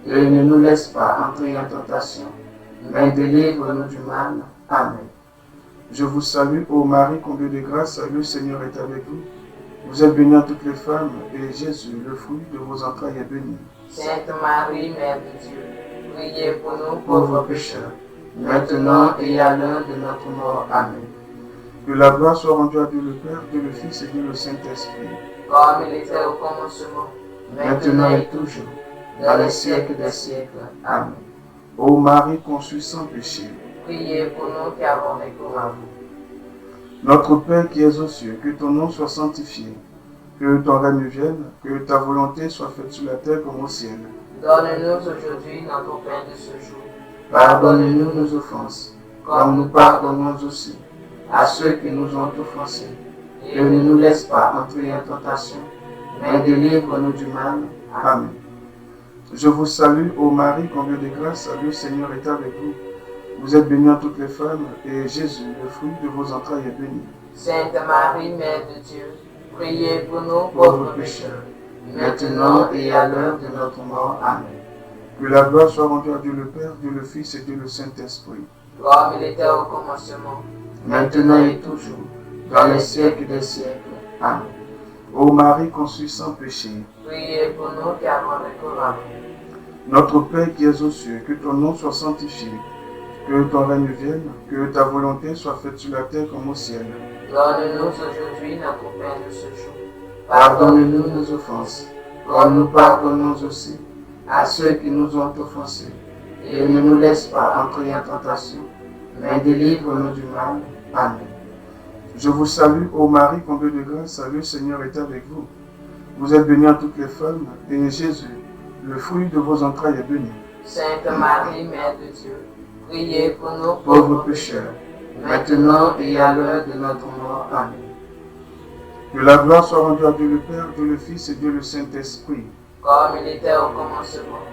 Et ne nous laisse pas entrer en tentation, mais délivre-nous du mal. Amen. Je vous salue, ô Marie, comblée de grâce, le Seigneur est avec vous. Vous êtes bénie entre toutes les femmes, et Jésus, le fruit de vos entrailles, est béni. Sainte Marie, Mère de Dieu, priez pour nous pauvres pécheurs, maintenant et à l'heure de notre mort. Amen. Que la gloire soit rendue à Dieu le Père, Dieu le Fils et Dieu le Saint-Esprit. Comme il était au commencement, maintenant et toujours, dans les siècles des siècles. Amen. Ô Marie conçue sans péché, priez pour nous qui avons recours à vous. notre Père qui es aux cieux, que ton nom soit sanctifié, que ton règne vienne, que ta volonté soit faite sur la terre comme au ciel. Donne-nous aujourd'hui notre pain de ce jour. Pardonne-nous nos offenses, comme nous pardonnons aussi à ceux qui nous ont offensés. Et ne nous laisse pas entrer en tentation, mais délivre-nous du mal. Amen. Je vous salue, ô Marie, comblée de grâce, le Seigneur est avec vous. Vous êtes bénie entre toutes les femmes, et Jésus, le fruit de vos entrailles, est béni. Sainte Marie, Mère de Dieu, priez pour nous pauvres pécheurs, maintenant et à l'heure de notre mort. Amen. Que la gloire soit rendue à Dieu le Père, Dieu le Fils et Dieu le Saint-Esprit. Comme il était au commencement, Maintenant et toujours, dans les siècles des siècles. Amen. Ô Marie conçue sans péché, priez pour nous qui avons recours à vous. notre Père qui es aux cieux, que ton nom soit sanctifié, que ton règne vienne, que ta volonté soit faite sur la terre comme au ciel. Donne-nous aujourd'hui notre pain de ce jour. Pardonne-nous nos offenses, comme nous pardonnons aussi à ceux qui nous ont offensés. Et ne nous laisse pas entrer en tentation, mais délivre-nous du mal. Amen. Je vous salue, ô Marie, comblée de grâce, le Seigneur est avec vous. Vous êtes bénie entre toutes les femmes, et Jésus, le fruit de vos entrailles, est béni. Sainte Marie, Mère de Dieu, priez pour nous Pauvres pécheurs, maintenant et à l'heure de notre mort. Amen. Que la gloire soit rendue à Dieu le Père, Dieu le Fils et Dieu le Saint-Esprit. comme il était au commencement,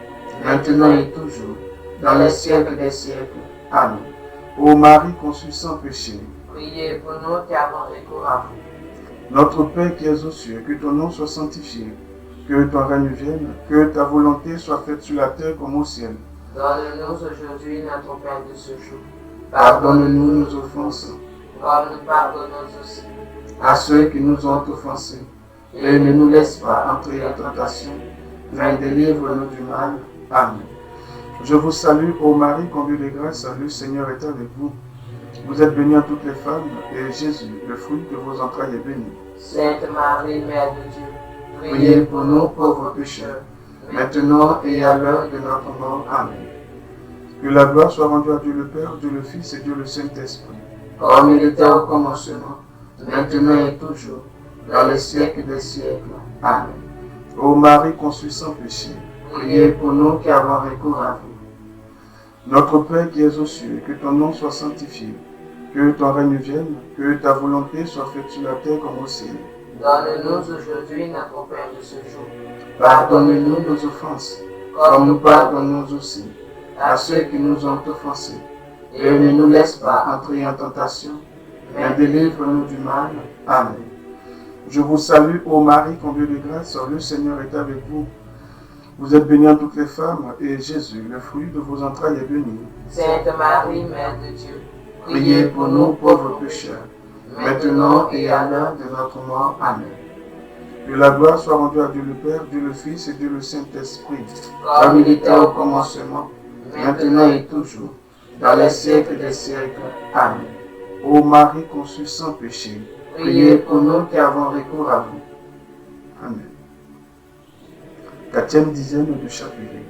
Maintenant et toujours, dans les siècles des siècles. Amen. Ô Marie conçue sans péché, priez pour nous qui avons recours à vous. notre Père qui es aux cieux, que ton nom soit sanctifié, que ton règne vienne, que ta volonté soit faite sur la terre comme au ciel. Donne-nous aujourd'hui notre pain de ce jour. Pardonne-nous nos offenses, comme nous pardonnons aussi à ceux qui nous ont offensés, et ne nous laisse pas entrer en tentation, mais délivre-nous du mal. Amen. Je vous salue, ô Marie, comblée de grâce, le Seigneur est avec vous. Vous êtes bénie entre toutes les femmes, et Jésus, le fruit de vos entrailles, est béni. Sainte Marie, Mère de Dieu, Priez pour nous pauvres pécheurs, maintenant et à l'heure de notre mort. Amen. Que la gloire soit rendue à Dieu le Père, Dieu le Fils et Dieu le Saint-Esprit. comme il était au commencement, Maintenant et toujours, dans les siècles des siècles. Amen. Ô Marie conçue sans péché, priez pour nous qui avons recours à vous. Notre Père qui es aux cieux, que ton nom soit sanctifié, que ton règne vienne, que ta volonté soit faite sur la terre comme au ciel. donne-nous aujourd'hui notre pain de ce jour. Pardonne-nous nos offenses, comme nous pardonnons aussi à ceux qui nous ont offensés. Et ne nous laisse pas entrer en tentation, mais délivre-nous du mal. Amen. Je vous salue, ô Marie, comblée de grâce, le Seigneur est avec vous. Vous êtes bénie entre toutes les femmes, et Jésus, le fruit de vos entrailles, est béni. Sainte Marie, Mère de Dieu, Priez pour nous pauvres pécheurs, maintenant et à l'heure de notre mort. Amen. Que la gloire soit rendue à Dieu le Père, Dieu le Fils et Dieu le Saint-Esprit, comme il était au commencement, maintenant et toujours, dans les siècles des siècles. Amen. Ô Marie conçue sans péché, priez pour nous qui avons recours à vous. Amen. 4e dizaine de chapelet.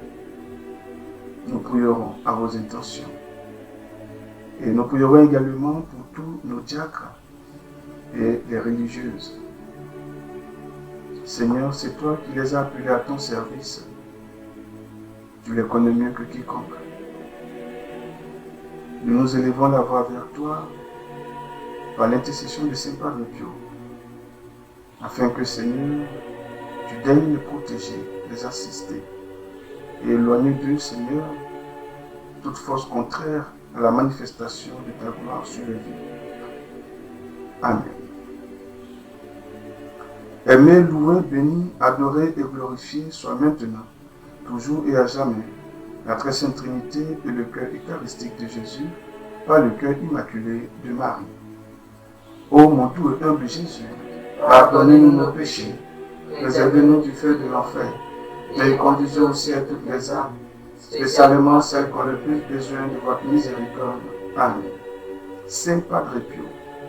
Nous prierons à vos intentions. Et nous prierons également pour tous nos diacres et les religieuses. Seigneur, c'est toi qui les as appelés à ton service. Tu les connais mieux que quiconque. Nous nous élevons la voix vers toi par l'intercession de Saint Padre Pio, afin que, Seigneur, tu daignes les protéger, les assister et éloigner d'eux, Seigneur, toute force contraire à la manifestation de ta gloire sur les vies. Amen. Aimé, loué, béni, adoré et glorifié soit maintenant, toujours et à jamais, la très sainte Trinité et le cœur eucharistique de Jésus, par le cœur immaculé de Marie. Ô mon doux et humble Jésus, pardonnez-nous nos péchés, préservez-nous du feu de l'enfer, et conduisez au ciel toutes les âmes, spécialement celles qui ont le plus besoin de votre miséricorde. Amen. Saint Padre Pio,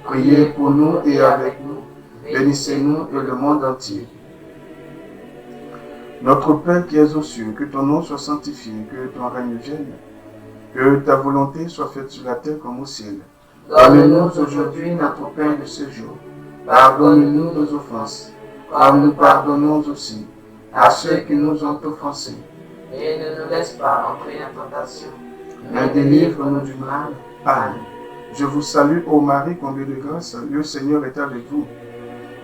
priez pour nous et avec nous, bénissez-nous et le monde entier. Notre Père qui es aux cieux, que ton nom soit sanctifié, que ton règne vienne, que ta volonté soit faite sur la terre comme au ciel. Donne-nous aujourd'hui notre pain de ce jour. Pardonne-nous nos offenses, comme nous pardonnons aussi à ceux qui nous ont offensés. Et ne nous laisse pas entrer en tentation, Mais délivre-nous du mal. Amen. Je vous salue, ô Marie, comblée de grâce, le Seigneur est avec vous.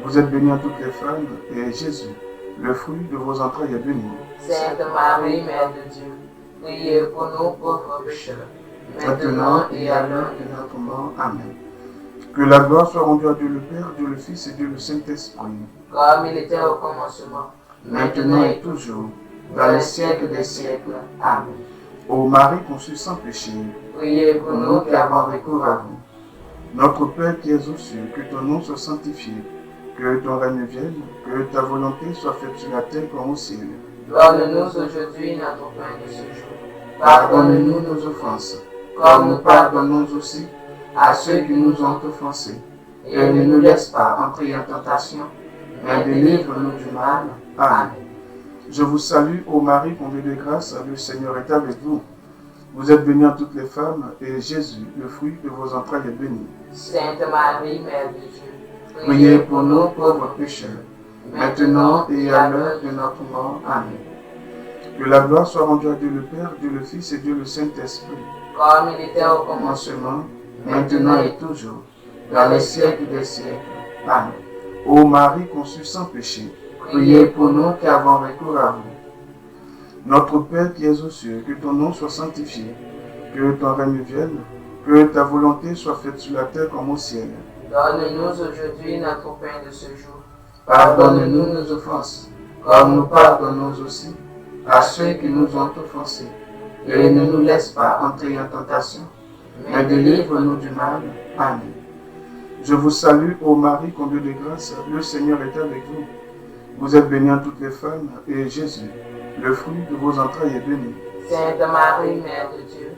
Vous êtes bénie en toutes les femmes, et Jésus, le fruit de vos entrailles, est béni. Sainte Marie, Mère de Dieu, priez pour nous pauvres pécheurs, maintenant et à l'heure de notre mort. Amen. Que la gloire soit rendue à Dieu le Père, Dieu le Fils et Dieu le Saint-Esprit. Comme il était au commencement, Maintenant et toujours, dans les siècles des siècles. Amen. ô Marie conçue sans péché, Priez pour nous qui avons recours à vous. notre Père qui es aux cieux, que ton nom soit sanctifié, que ton règne vienne, que ta volonté soit faite sur la terre comme au ciel. Donne-nous aujourd'hui notre pain de ce jour. Pardonne-nous nos offenses, comme nous pardonnons aussi à ceux qui nous ont offensés. Et ne nous laisse pas entrer en tentation, mais délivre-nous du mal. Amen. Je vous salue, ô Marie, comblée de grâce, le Seigneur est avec vous. Vous êtes bénie en toutes les femmes, et Jésus, le fruit de vos entrailles, est béni. Sainte Marie, Mère de Dieu, Priez pour nous, pauvres pécheurs, maintenant et à l'heure de notre mort. Amen. Que la gloire soit rendue à Dieu le Père, Dieu le Fils et Dieu le Saint-Esprit, comme il était au commencement, maintenant et toujours, dans les siècles des siècles. Amen. Ô Marie conçue sans péché, priez pour nous qui avons recours à vous. Notre Père qui es aux cieux, que ton nom soit sanctifié, que ton règne vienne, que ta volonté soit faite sur la terre comme au ciel. Donne-nous aujourd'hui notre pain de ce jour. Pardonne-nous nos offenses, comme nous pardonnons aussi à ceux qui nous ont offensés. Et ne nous laisse pas entrer en tentation, mais délivre-nous du mal. Amen. Je vous salue, ô Marie, comblée de grâce, le Seigneur est avec vous. Vous êtes bénie en toutes les femmes, et Jésus, le fruit de vos entrailles, est béni. Sainte Marie, Mère de Dieu,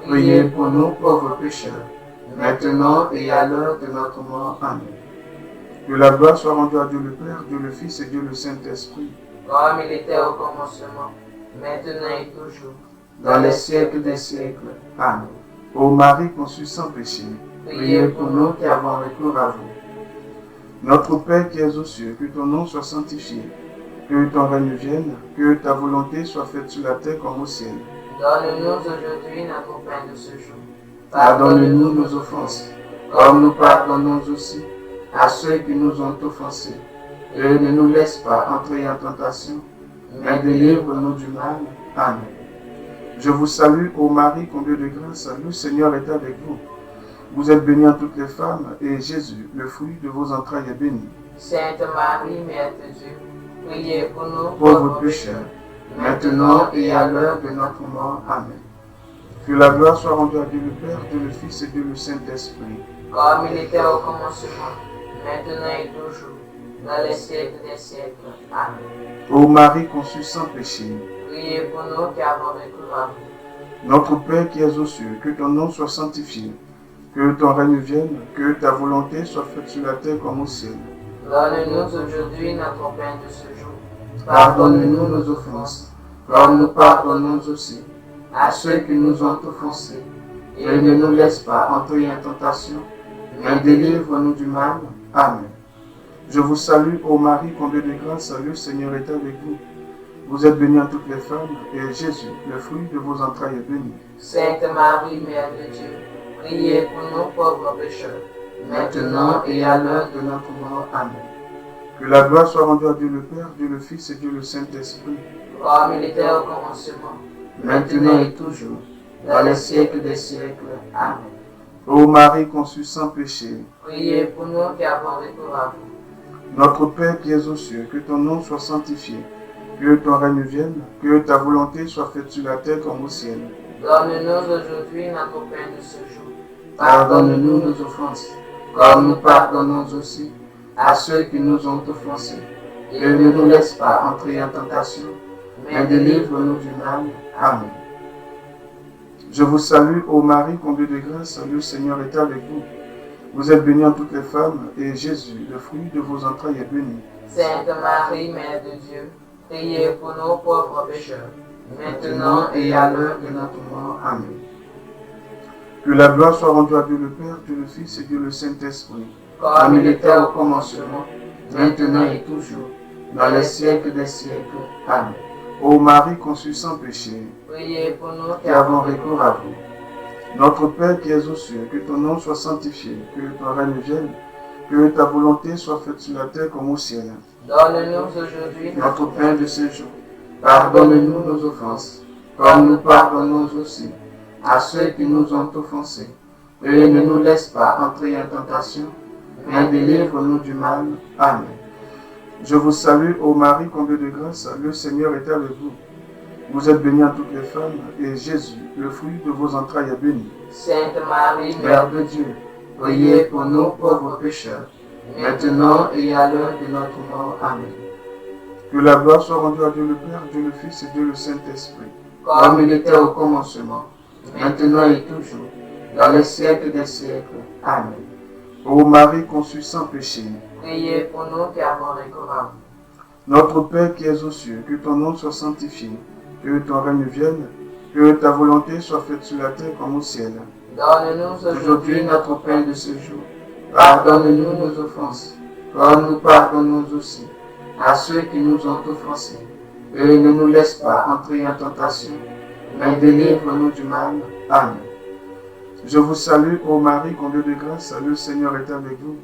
priez pour nous pauvres pécheurs, maintenant et à l'heure de notre mort. Amen. Que la gloire soit rendue à Dieu le Père, Dieu le Fils et Dieu le Saint-Esprit, comme il était au commencement, maintenant et toujours, dans les siècles des siècles. Amen. Ô Marie conçue sans péché, priez pour nous qui avons recours à vous. Notre Père qui es aux cieux, que ton nom soit sanctifié, que ton règne vienne, que ta volonté soit faite sur la terre comme au ciel. Donne-nous aujourd'hui notre pain de ce jour. Pardonne-nous nos offenses, comme nous pardonnons aussi à ceux qui nous ont offensés. Et ne nous laisse pas entrer en tentation, mais délivre-nous du mal. Amen. Je vous salue, ô Marie, comblée de grâce, le Seigneur est avec vous. Vous êtes bénie en toutes les femmes, et Jésus, le fruit de vos entrailles, est béni. Sainte Marie, Mère de Dieu, priez pour nous Pauvres pécheurs, maintenant et à l'heure de notre mort. Amen. Que la gloire soit rendue à Dieu le Père, Dieu le Fils et Dieu le Saint-Esprit, comme il était au commencement, maintenant et toujours, dans les siècles des siècles. Amen. ô Marie conçue sans péché, Priez pour nous qui avons recours à vous. notre Père qui es aux cieux, que ton nom soit sanctifié, que ton règne vienne, que ta volonté soit faite sur la terre comme au ciel. Donne-nous aujourd'hui notre pain de ce jour. Pardonne-nous nos offenses, comme nous pardonnons aussi à ceux qui nous ont offensés. Et ne nous laisse pas entrer en tentation, mais délivre-nous du mal. Amen. Je vous salue, ô Marie, comblée de grâce, le Seigneur est avec vous. Vous êtes bénie entre toutes les femmes, et Jésus, le fruit de vos entrailles, est béni. Sainte Marie, Mère de Dieu, priez pour nous pauvres pécheurs, maintenant et à l'heure de notre mort. Amen. Que la gloire soit rendue à Dieu le Père, Dieu le Fils et Dieu le Saint-Esprit. Comme il était au commencement, maintenant et toujours, dans les siècles des siècles. Amen. Ô Marie conçue sans péché, Priez pour nous qui avons recours à vous. notre Père qui es aux cieux, que ton nom soit sanctifié, que ton règne vienne, que ta volonté soit faite sur la terre comme au ciel. Donne-nous aujourd'hui notre pain de ce jour. Pardonne-nous nos offenses, comme nous pardonnons aussi à ceux qui nous ont offensés. Et ne nous laisse pas entrer en tentation, mais délivre-nous du mal. Amen. Je vous salue, ô Marie, comblée de grâce, le Seigneur est avec vous. Vous êtes bénie entre toutes les femmes, et Jésus, le fruit de vos entrailles, est béni. Sainte Marie, Mère de Dieu, priez pour nos pauvres pécheurs, maintenant et à l'heure de notre mort. Amen. Que la gloire soit rendue à Dieu le Père, Dieu le Fils et Dieu le Saint-Esprit. Comme il était au commencement, maintenant et toujours, dans les siècles des siècles. Amen. Ô Marie conçue sans péché, Priez pour nous qui avons recours à vous. Notre Père qui es aux cieux, que ton nom soit sanctifié, que ton règne vienne, que ta volonté soit faite sur la terre comme au ciel. Donne-nous aujourd'hui Notre pain de ce jour. Pardonne-nous nos offenses, comme nous pardonnons aussi à ceux qui nous ont offensés. Et ne nous laisse pas entrer en tentation, mais délivre-nous du mal. Amen. Je vous salue, ô Marie, comblée de grâce, le Seigneur est avec vous. Vous êtes bénie entre toutes les femmes, et Jésus, le fruit de vos entrailles, est béni. Sainte Marie, Mère de Dieu, priez pour nous pauvres pécheurs, maintenant et à l'heure de notre mort. Amen. Que la gloire soit rendue à Dieu le Père, Dieu le Fils et Dieu le Saint-Esprit. Comme il était au commencement, maintenant et toujours, dans les siècles des siècles. Amen. Ô Marie conçue sans péché, Priez pour nous qui avons recours à vous. notre Père qui es aux cieux, que ton nom soit sanctifié, que ton règne vienne, que ta volonté soit faite sur la terre comme au ciel. Donne-nous Aujourd'hui notre pain de ce jour. Pardonne-nous nos offenses, comme nous pardonnons aussi à ceux qui nous ont offensés. Et ne nous laisse pas entrer en tentation, mais délivre-nous du mal. Amen. Je vous salue, ô Marie, comblée de grâce, le Seigneur est avec vous.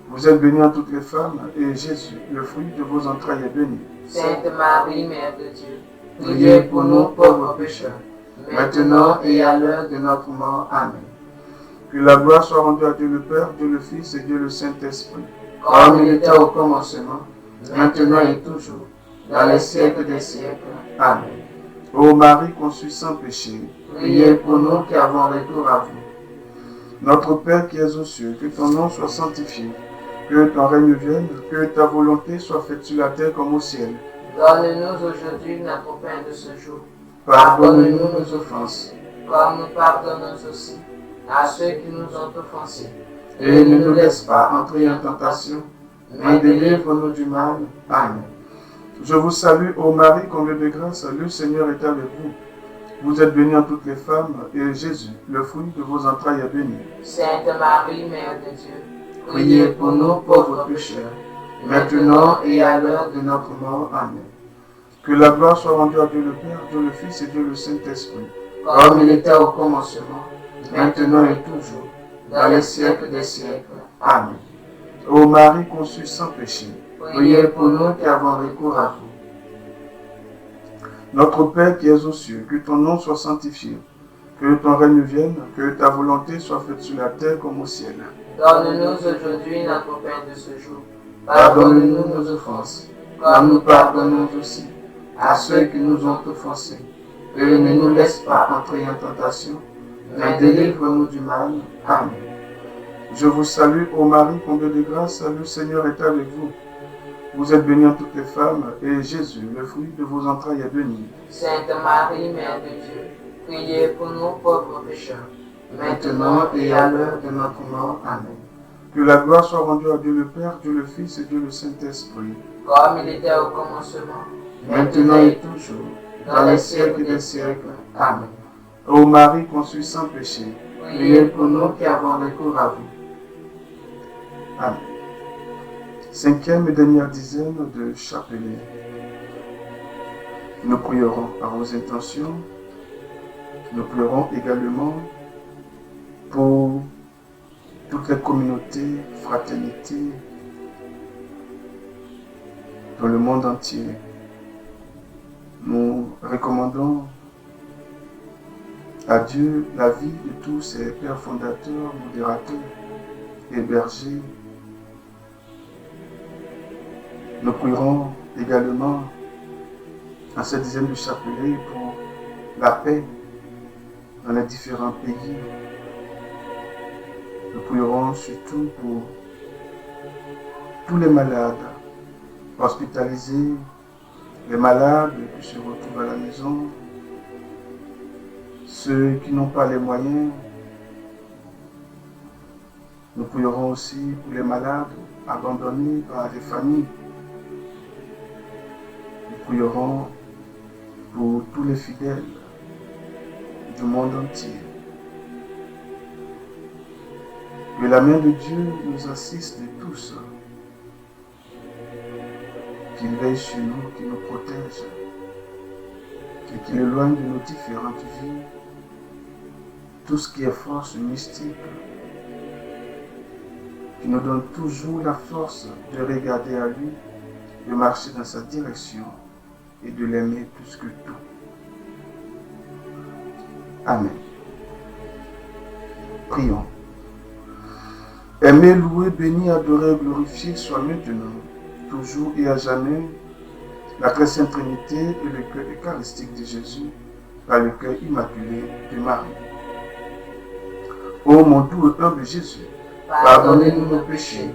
Vous êtes bénie entre toutes les femmes, et Jésus, le fruit de vos entrailles, est béni. Sainte Marie, Mère de Dieu, priez pour nous pauvres pécheurs, maintenant et à l'heure de notre mort. Amen. Que la gloire soit rendue à Dieu le Père, Dieu le Fils et Dieu le Saint-Esprit. Comme il était au commencement, maintenant et toujours, dans les siècles des siècles. Amen. Ô Marie conçue sans péché, Priez pour nous qui avons recours à vous. notre Père qui es aux cieux, que ton nom soit sanctifié, que ton règne vienne, que ta volonté soit faite sur la terre comme au ciel. Donne-nous aujourd'hui notre pain de ce jour. Pardonne-nous nos offenses, comme nous pardonnons aussi à ceux qui nous ont offensés. et ne nous laisse pas entrer en tentation, mais délivre-nous du mal. Amen. Je vous salue, ô Marie, comblée de grâce, le Seigneur est avec vous. Vous êtes bénie entre toutes les femmes, et Jésus, le fruit de vos entrailles, est béni. Sainte Marie, Mère de Dieu, priez pour nous pauvres pécheurs, maintenant et à l'heure de notre mort. Amen. Que la gloire soit rendue à Dieu le Père, Dieu le Fils et Dieu le Saint-Esprit. Comme il était au commencement, maintenant et toujours, dans les siècles des siècles. Amen. Ô Marie conçue sans péché, Priez pour nous qui avons recours à vous. notre Père qui es aux cieux, que ton nom soit sanctifié, que ton règne vienne, que ta volonté soit faite sur la terre comme au ciel. Donne-nous aujourd'hui notre pain de ce jour. Pardonne-nous nos offenses, comme nous pardonnons aussi à ceux qui nous ont offensés. Et ne nous laisse pas entrer en tentation, mais délivre-nous du mal. Amen. Je vous salue, ô Marie, comblée de grâce, le Seigneur est avec vous. Vous êtes bénie entre toutes les femmes, et Jésus, le fruit de vos entrailles, est béni. Sainte Marie, Mère de Dieu, priez pour nous pauvres pécheurs, maintenant et à l'heure de notre mort. Amen. Que la gloire soit rendue à Dieu le Père, Dieu le Fils et Dieu le Saint-Esprit. Comme il était au commencement, Maintenant et toujours, dans les siècles des siècles. Amen. Ô Marie conçue sans péché, Priez pour nous qui avons recours à vous. Amen. 5e et dernière dizaine de chapelet. Nous prierons à vos intentions. Nous prierons également pour toutes les communautés, fraternités dans le monde entier. Nous recommandons à Dieu la vie de tous ces pères fondateurs, modérateurs et bergers. Nous prierons également à cette dizaine de chapelet pour la paix dans les différents pays. Nous prierons surtout pour tous les malades hospitalisés, les malades qui se retrouvent à la maison, ceux qui n'ont pas les moyens. Nous prierons aussi pour les malades abandonnés par les familles. Nous prierons pour tous les fidèles du monde entier. Que la main de Dieu nous assiste tous, qu'il veille sur nous, qu'il nous protège et qu'il éloigne de nos différentes vies tout ce qui est force mystique, qu'il nous donne toujours la force de regarder à lui, de marcher dans sa direction et de l'aimer plus que tout. Amen. Prions. Aimer, louer, bénir, adorer, glorifier soit maintenant, toujours et à jamais, la très sainte Trinité et le cœur eucharistique de Jésus par le cœur immaculé de Marie. Ô mon doux et humble Jésus, pardonnez-nous nos péchés,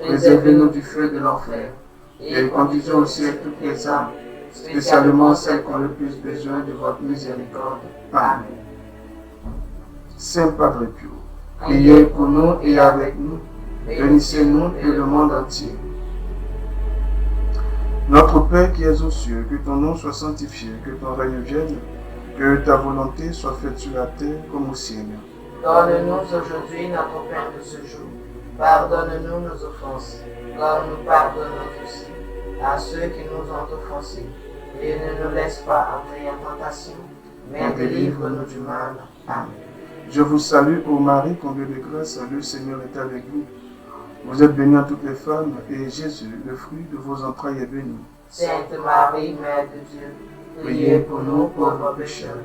préservez-nous du feu de l'enfer, et conduisez au ciel toutes les âmes, spécialement celles qui ont le plus besoin de votre miséricorde. Amen. Saint Padre Pio, priez pour nous et avec nous, bénissez-nous et le monde entier. Notre Père qui es aux cieux, que ton nom soit sanctifié, que ton règne vienne, que ta volonté soit faite sur la terre comme au ciel. Donne-nous aujourd'hui notre pain de ce jour. Pardonne-nous nos offenses, comme nous pardonnons aussi à ceux qui nous ont offensés. Et ne nous laisse pas entrer en tentation, mais délivre-nous du mal. Amen. Je vous salue, ô Marie, comblée de grâce, le Seigneur est avec vous. Vous êtes bénie entre toutes les femmes, et Jésus, le fruit de vos entrailles, est béni. Sainte Marie, Mère de Dieu, priez pour nous pauvres pécheurs,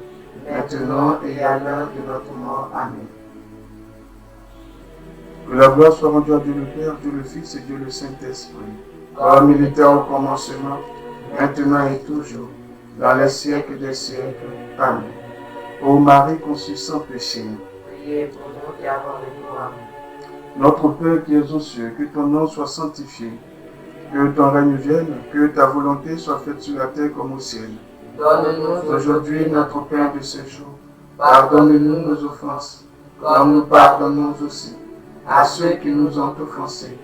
maintenant et à l'heure de notre mort. Amen. Que la gloire soit rendue à Dieu le Père, Dieu le Fils et Dieu le Saint-Esprit, comme il était au commencement, maintenant et toujours, dans les siècles des siècles. Amen. Ô Marie conçue sans péché, priez pour nous qui avons recours à vous. Notre Père qui es aux cieux, que ton nom soit sanctifié, que ton règne vienne, que ta volonté soit faite sur la terre comme au ciel. Donne-nous Aujourd'hui notre pain de ce jour. Pardonne-nous nos offenses, comme nous pardonnons aussi à ceux qui nous ont offensés.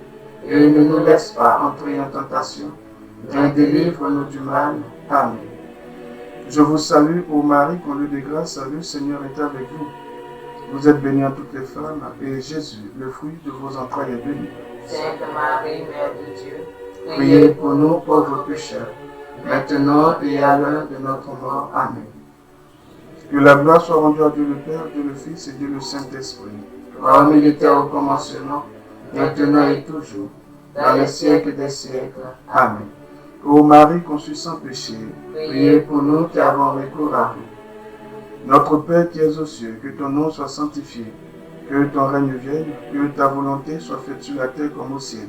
Et ne nous laisse pas entrer en tentation, mais délivre-nous du mal. Amen. Je vous salue, ô Marie, comblée de grâce, le Seigneur est avec vous. Vous êtes bénie en toutes les femmes, et Jésus, le fruit de vos entrailles, est béni. Sainte Marie, Mère de Dieu, Priez pour nous pauvres pécheurs, maintenant et à l'heure de notre mort. Amen. Que la gloire soit rendue à Dieu le Père, Dieu le Fils et Dieu le Saint-Esprit, comme il était au commencement, maintenant et toujours, dans les siècles des siècles. Amen. Ô Marie conçue sans péché, priez pour nous qui avons recours à vous. Notre Père qui es aux cieux, que ton nom soit sanctifié, que ton règne vienne, que ta volonté soit faite sur la terre comme au ciel.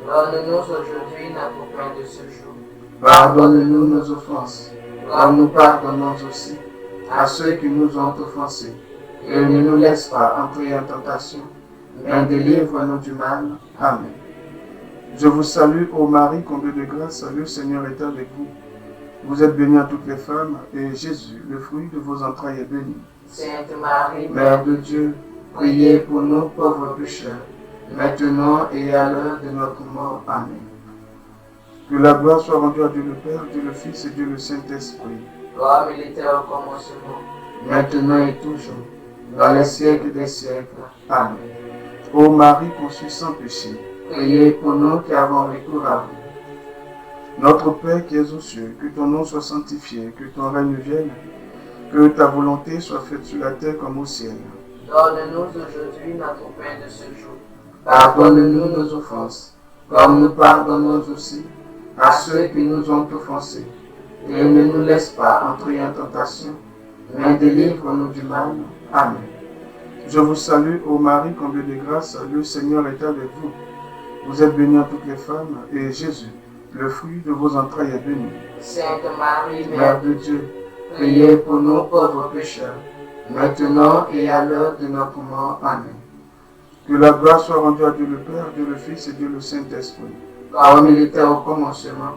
donne-nous aujourd'hui notre pain de ce jour. Pardonne-nous nos offenses, comme nous pardonnons aussi à ceux qui nous ont offensés. Et ne nous laisse pas entrer en tentation, mais délivre-nous du mal. Amen. Je vous salue, ô Marie, comblée de grâce, le Seigneur est avec vous. Vous êtes bénie en toutes les femmes, et Jésus, le fruit de vos entrailles, est béni. Sainte Marie, Mère de Dieu, priez pour nous pauvres pécheurs, maintenant et à l'heure de notre mort. Amen. Que la gloire soit rendue à Dieu le Père, Dieu le Fils et Dieu le Saint-Esprit, comme il était au commencement, maintenant et toujours, dans les siècles des siècles. Amen. Ô Marie conçue sans péché, Priez pour nous qui avons recours à vous. Notre Père qui es aux cieux, que ton nom soit sanctifié, que ton règne vienne, que ta volonté soit faite sur la terre comme au ciel. Donne-nous aujourd'hui notre pain de ce jour. Pardonne-nous nos offenses, comme nous pardonnons aussi à ceux qui nous ont offensés. Et ne nous laisse pas entrer en tentation, mais délivre-nous du mal. Amen. Je vous salue, ô Marie, comblée de grâce, le Seigneur est avec vous. Vous êtes bénie entre toutes les femmes, et Jésus, le fruit de vos entrailles, est béni. Sainte Marie, Mère de Dieu, priez pour nous pauvres pécheurs, maintenant et à l'heure de notre mort. Amen. que la gloire soit rendue à Dieu le Père, Dieu le Fils et Dieu le Saint-Esprit. Comme il était au commencement,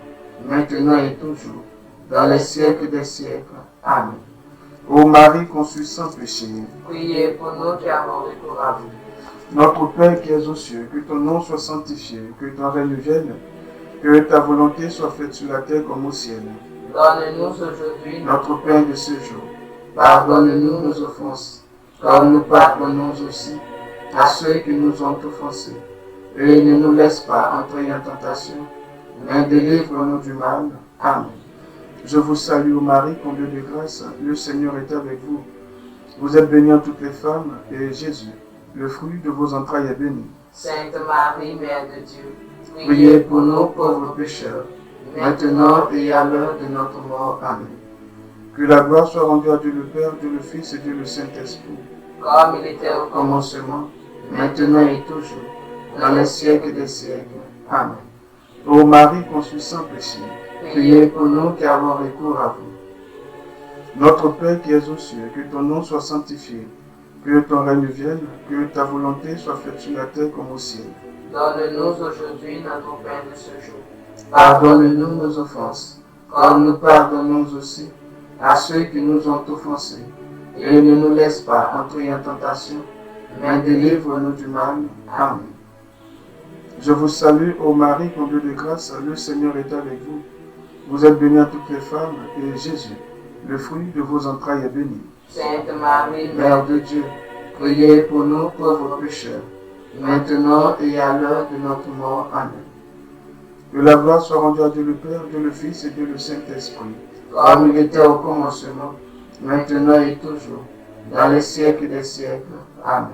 maintenant et toujours, dans les siècles des siècles. Amen. Ô Marie conçue sans péché, Priez pour nous qui avons recours à vous. notre Père qui es aux cieux, que ton nom soit sanctifié, que ton règne vienne, que ta volonté soit faite sur la terre comme au ciel. Donne-nous aujourd'hui Notre pain de ce jour. Pardonne-nous nos offenses, comme nous pardonnons aussi à ceux qui nous ont offensés. Et ne nous laisse pas entrer en tentation, mais délivre-nous du mal. Amen. Je vous salue, ô Marie, comblée de grâce, le Seigneur est avec vous. Vous êtes bénie entre toutes les femmes, et Jésus, le fruit de vos entrailles, est béni. Sainte Marie, Mère de Dieu, Priez pour nous pauvres pécheurs, maintenant et à l'heure de notre mort. Amen. Que la gloire soit rendue à Dieu le Père, Dieu le Fils et Dieu le Saint-Esprit. comme il était au Commencement, maintenant et toujours, dans les siècles des siècles. Amen. Ô Marie conçue sans péché, priez pour nous qui avons recours à vous. notre Père qui es aux cieux, que ton nom soit sanctifié, que ton règne vienne, que ta volonté soit faite sur la terre comme au ciel. Donne-nous aujourd'hui notre pain de ce jour. Pardonne-nous nos offenses, comme nous pardonnons aussi à ceux qui nous ont offensés. Et ne nous laisse pas entrer en tentation, mais délivre-nous du mal. Amen. Je vous salue, ô Marie, comblée de grâce, le Seigneur est avec vous. Vous êtes bénie entre toutes les femmes, et Jésus, le fruit de vos entrailles, est béni. Sainte Marie, Mère de Dieu, priez pour nous pauvres pécheurs, maintenant et à l'heure de notre mort. Amen. Que la gloire soit rendue à Dieu le Père, Dieu le Fils et Dieu le Saint-Esprit, comme il était au commencement, maintenant et toujours, dans les siècles des siècles. Amen.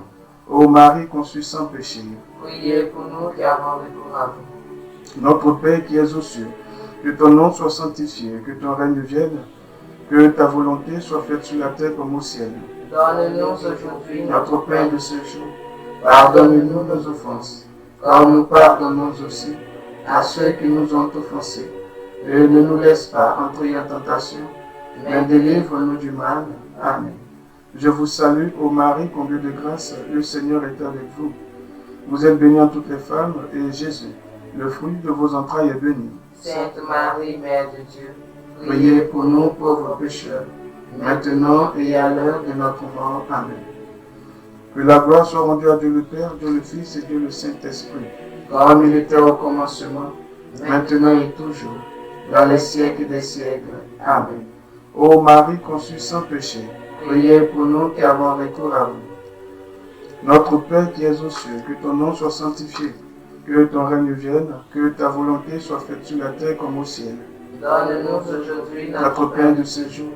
Ô Marie conçue sans péché, priez pour nous qui avons recours à vous. notre Père qui es aux cieux, que ton nom soit sanctifié, que ton règne vienne, que ta volonté soit faite sur la terre comme au ciel. Donne-nous aujourd'hui Notre pain de ce jour. Pardonne-nous nos offenses, comme nous pardonnons aussi à ceux qui nous ont offensés. Et ne nous laisse pas entrer en tentation, mais délivre-nous du mal. Amen. Je vous salue, ô Marie, comblée de grâce, le Seigneur est avec vous. Vous êtes bénie entre toutes les femmes, et Jésus, le fruit de vos entrailles, est béni. Sainte Marie, Mère de Dieu, Priez pour nous pauvres pécheurs, maintenant et à l'heure de notre mort. Amen. Que la gloire soit rendue à Dieu le Père, Dieu le Fils et Dieu le Saint-Esprit, comme il était au commencement, maintenant et toujours, dans les siècles des siècles. Amen. Ô Marie conçue sans péché, priez pour nous qui avons recours à vous. Notre Père qui es aux cieux, que ton nom soit sanctifié, que ton règne vienne, que ta volonté soit faite sur la terre comme au ciel. donne-nous aujourd'hui Notre pain de ce jour.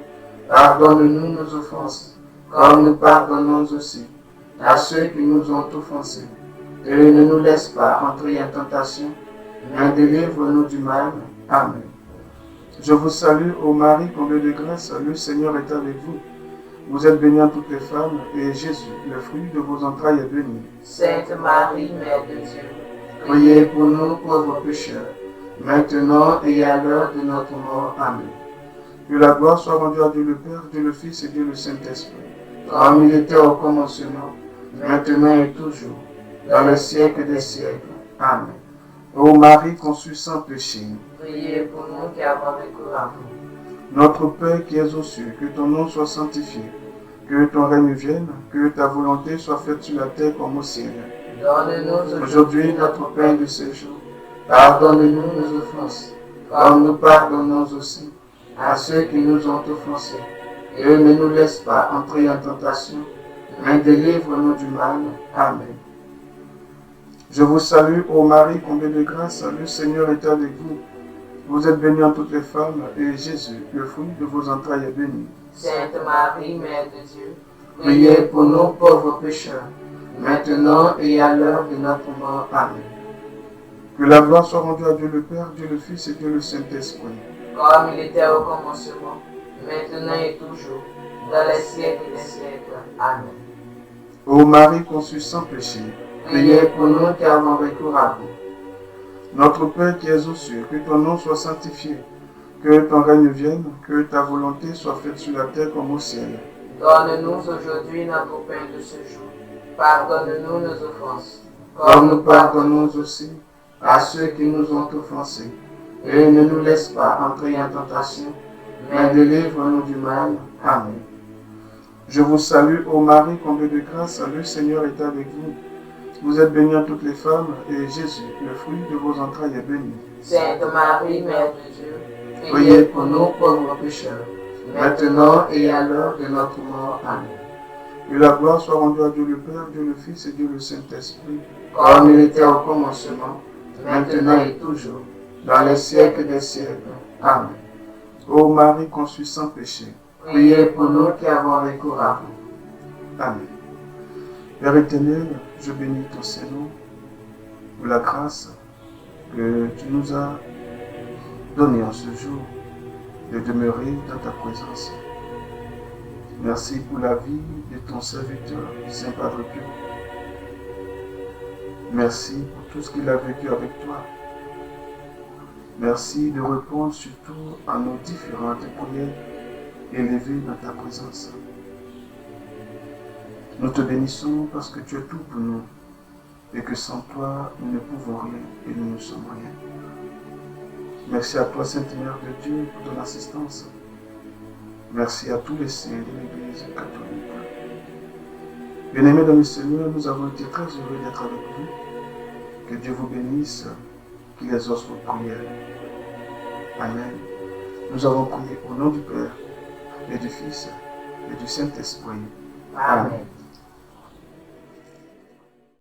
Pardonne-nous nos offenses, comme nous pardonnons aussi à ceux qui nous ont offensés. Et ne nous laisse pas entrer en tentation, mais délivre-nous du mal. Amen. Je vous salue, ô Marie, comblée de grâce, le Seigneur est avec vous. Vous êtes bénie entre toutes les femmes, et Jésus, le fruit de vos entrailles, est béni. Sainte Marie, Mère de Dieu, Priez pour nous pauvres pécheurs, maintenant et à l'heure de notre mort. Amen. Que la gloire soit rendue à Dieu le Père, Dieu le Fils et Dieu le Saint-Esprit, comme il était au commencement, maintenant et toujours, dans les siècles des siècles. Amen. Ô Marie conçue sans péché, priez pour nous qui avons recours à vous. notre Père qui es aux cieux, que ton nom soit sanctifié, que ton règne vienne, que ta volonté soit faite sur la terre comme au ciel. Donne-nous Aujourd'hui notre pain de ce jour. Pardonne-nous nos offenses, comme nous pardonnons aussi à ceux qui nous ont offensés. Et ne nous laisse pas entrer en tentation, mais délivre-nous du mal. Amen. Je vous salue, ô Marie, comblée de grâce, le Seigneur est avec vous. Vous êtes bénie entre toutes les femmes, et Jésus, le fruit de vos entrailles, est béni. Sainte Marie, Mère de Dieu, priez pour nous pauvres pécheurs, maintenant et à l'heure de notre mort. Amen. Que la gloire soit rendue à Dieu le Père, Dieu le Fils et Dieu le Saint-Esprit. Comme il était au commencement, maintenant et toujours, dans les siècles des siècles. Amen. Ô Marie conçue sans péché, Priez pour nous qui avons recours à vous. notre Père qui es aux cieux, que ton nom soit sanctifié, que ton règne vienne, que ta volonté soit faite sur la terre comme au ciel. Donne-nous aujourd'hui notre pain de ce jour. Pardonne-nous nos offenses, comme nous pardonnons aussi à ceux qui nous ont offensés. Et ne nous laisse pas entrer en tentation, mais délivre-nous du mal. Amen. Je vous salue, ô Marie, comblée de grâce, le Seigneur est avec vous. Vous êtes bénie entre toutes les femmes, et Jésus, le fruit de vos entrailles, est béni. Sainte Marie, Mère de Dieu, priez pour nous pauvres pécheurs, maintenant et à l'heure de notre mort. Amen. Que la gloire soit rendue à Dieu le Père, Dieu le Fils et Dieu le Saint-Esprit, Comme il était au commencement, maintenant et toujours, dans les siècles des siècles. Amen. Ô Marie conçue sans péché, priez pour nous qui avons recours à vous. Amen. Père éternel, je bénis ton Saint-Nom pour la grâce que tu nous as donnée en ce jour de demeurer dans ta présence. Merci pour la vie de ton serviteur, Saint Padre Pio. Merci pour tout ce qu'il a vécu avec toi. Merci de répondre surtout à nos différentes prières élevées dans ta présence. Nous te bénissons parce que tu es tout pour nous et que sans toi, nous ne pouvons rien et nous ne sommes rien. Merci à toi, Sainte Mère de Dieu, pour ton assistance. Merci à tous les saints de l'Église catholique. Bien-aimés dans le Seigneur, nous avons été très heureux d'être avec vous. Que Dieu vous bénisse, qu'il exauce vos prières. Amen. Nous avons prié au nom du Père, et du Fils, et du Saint-Esprit. Amen.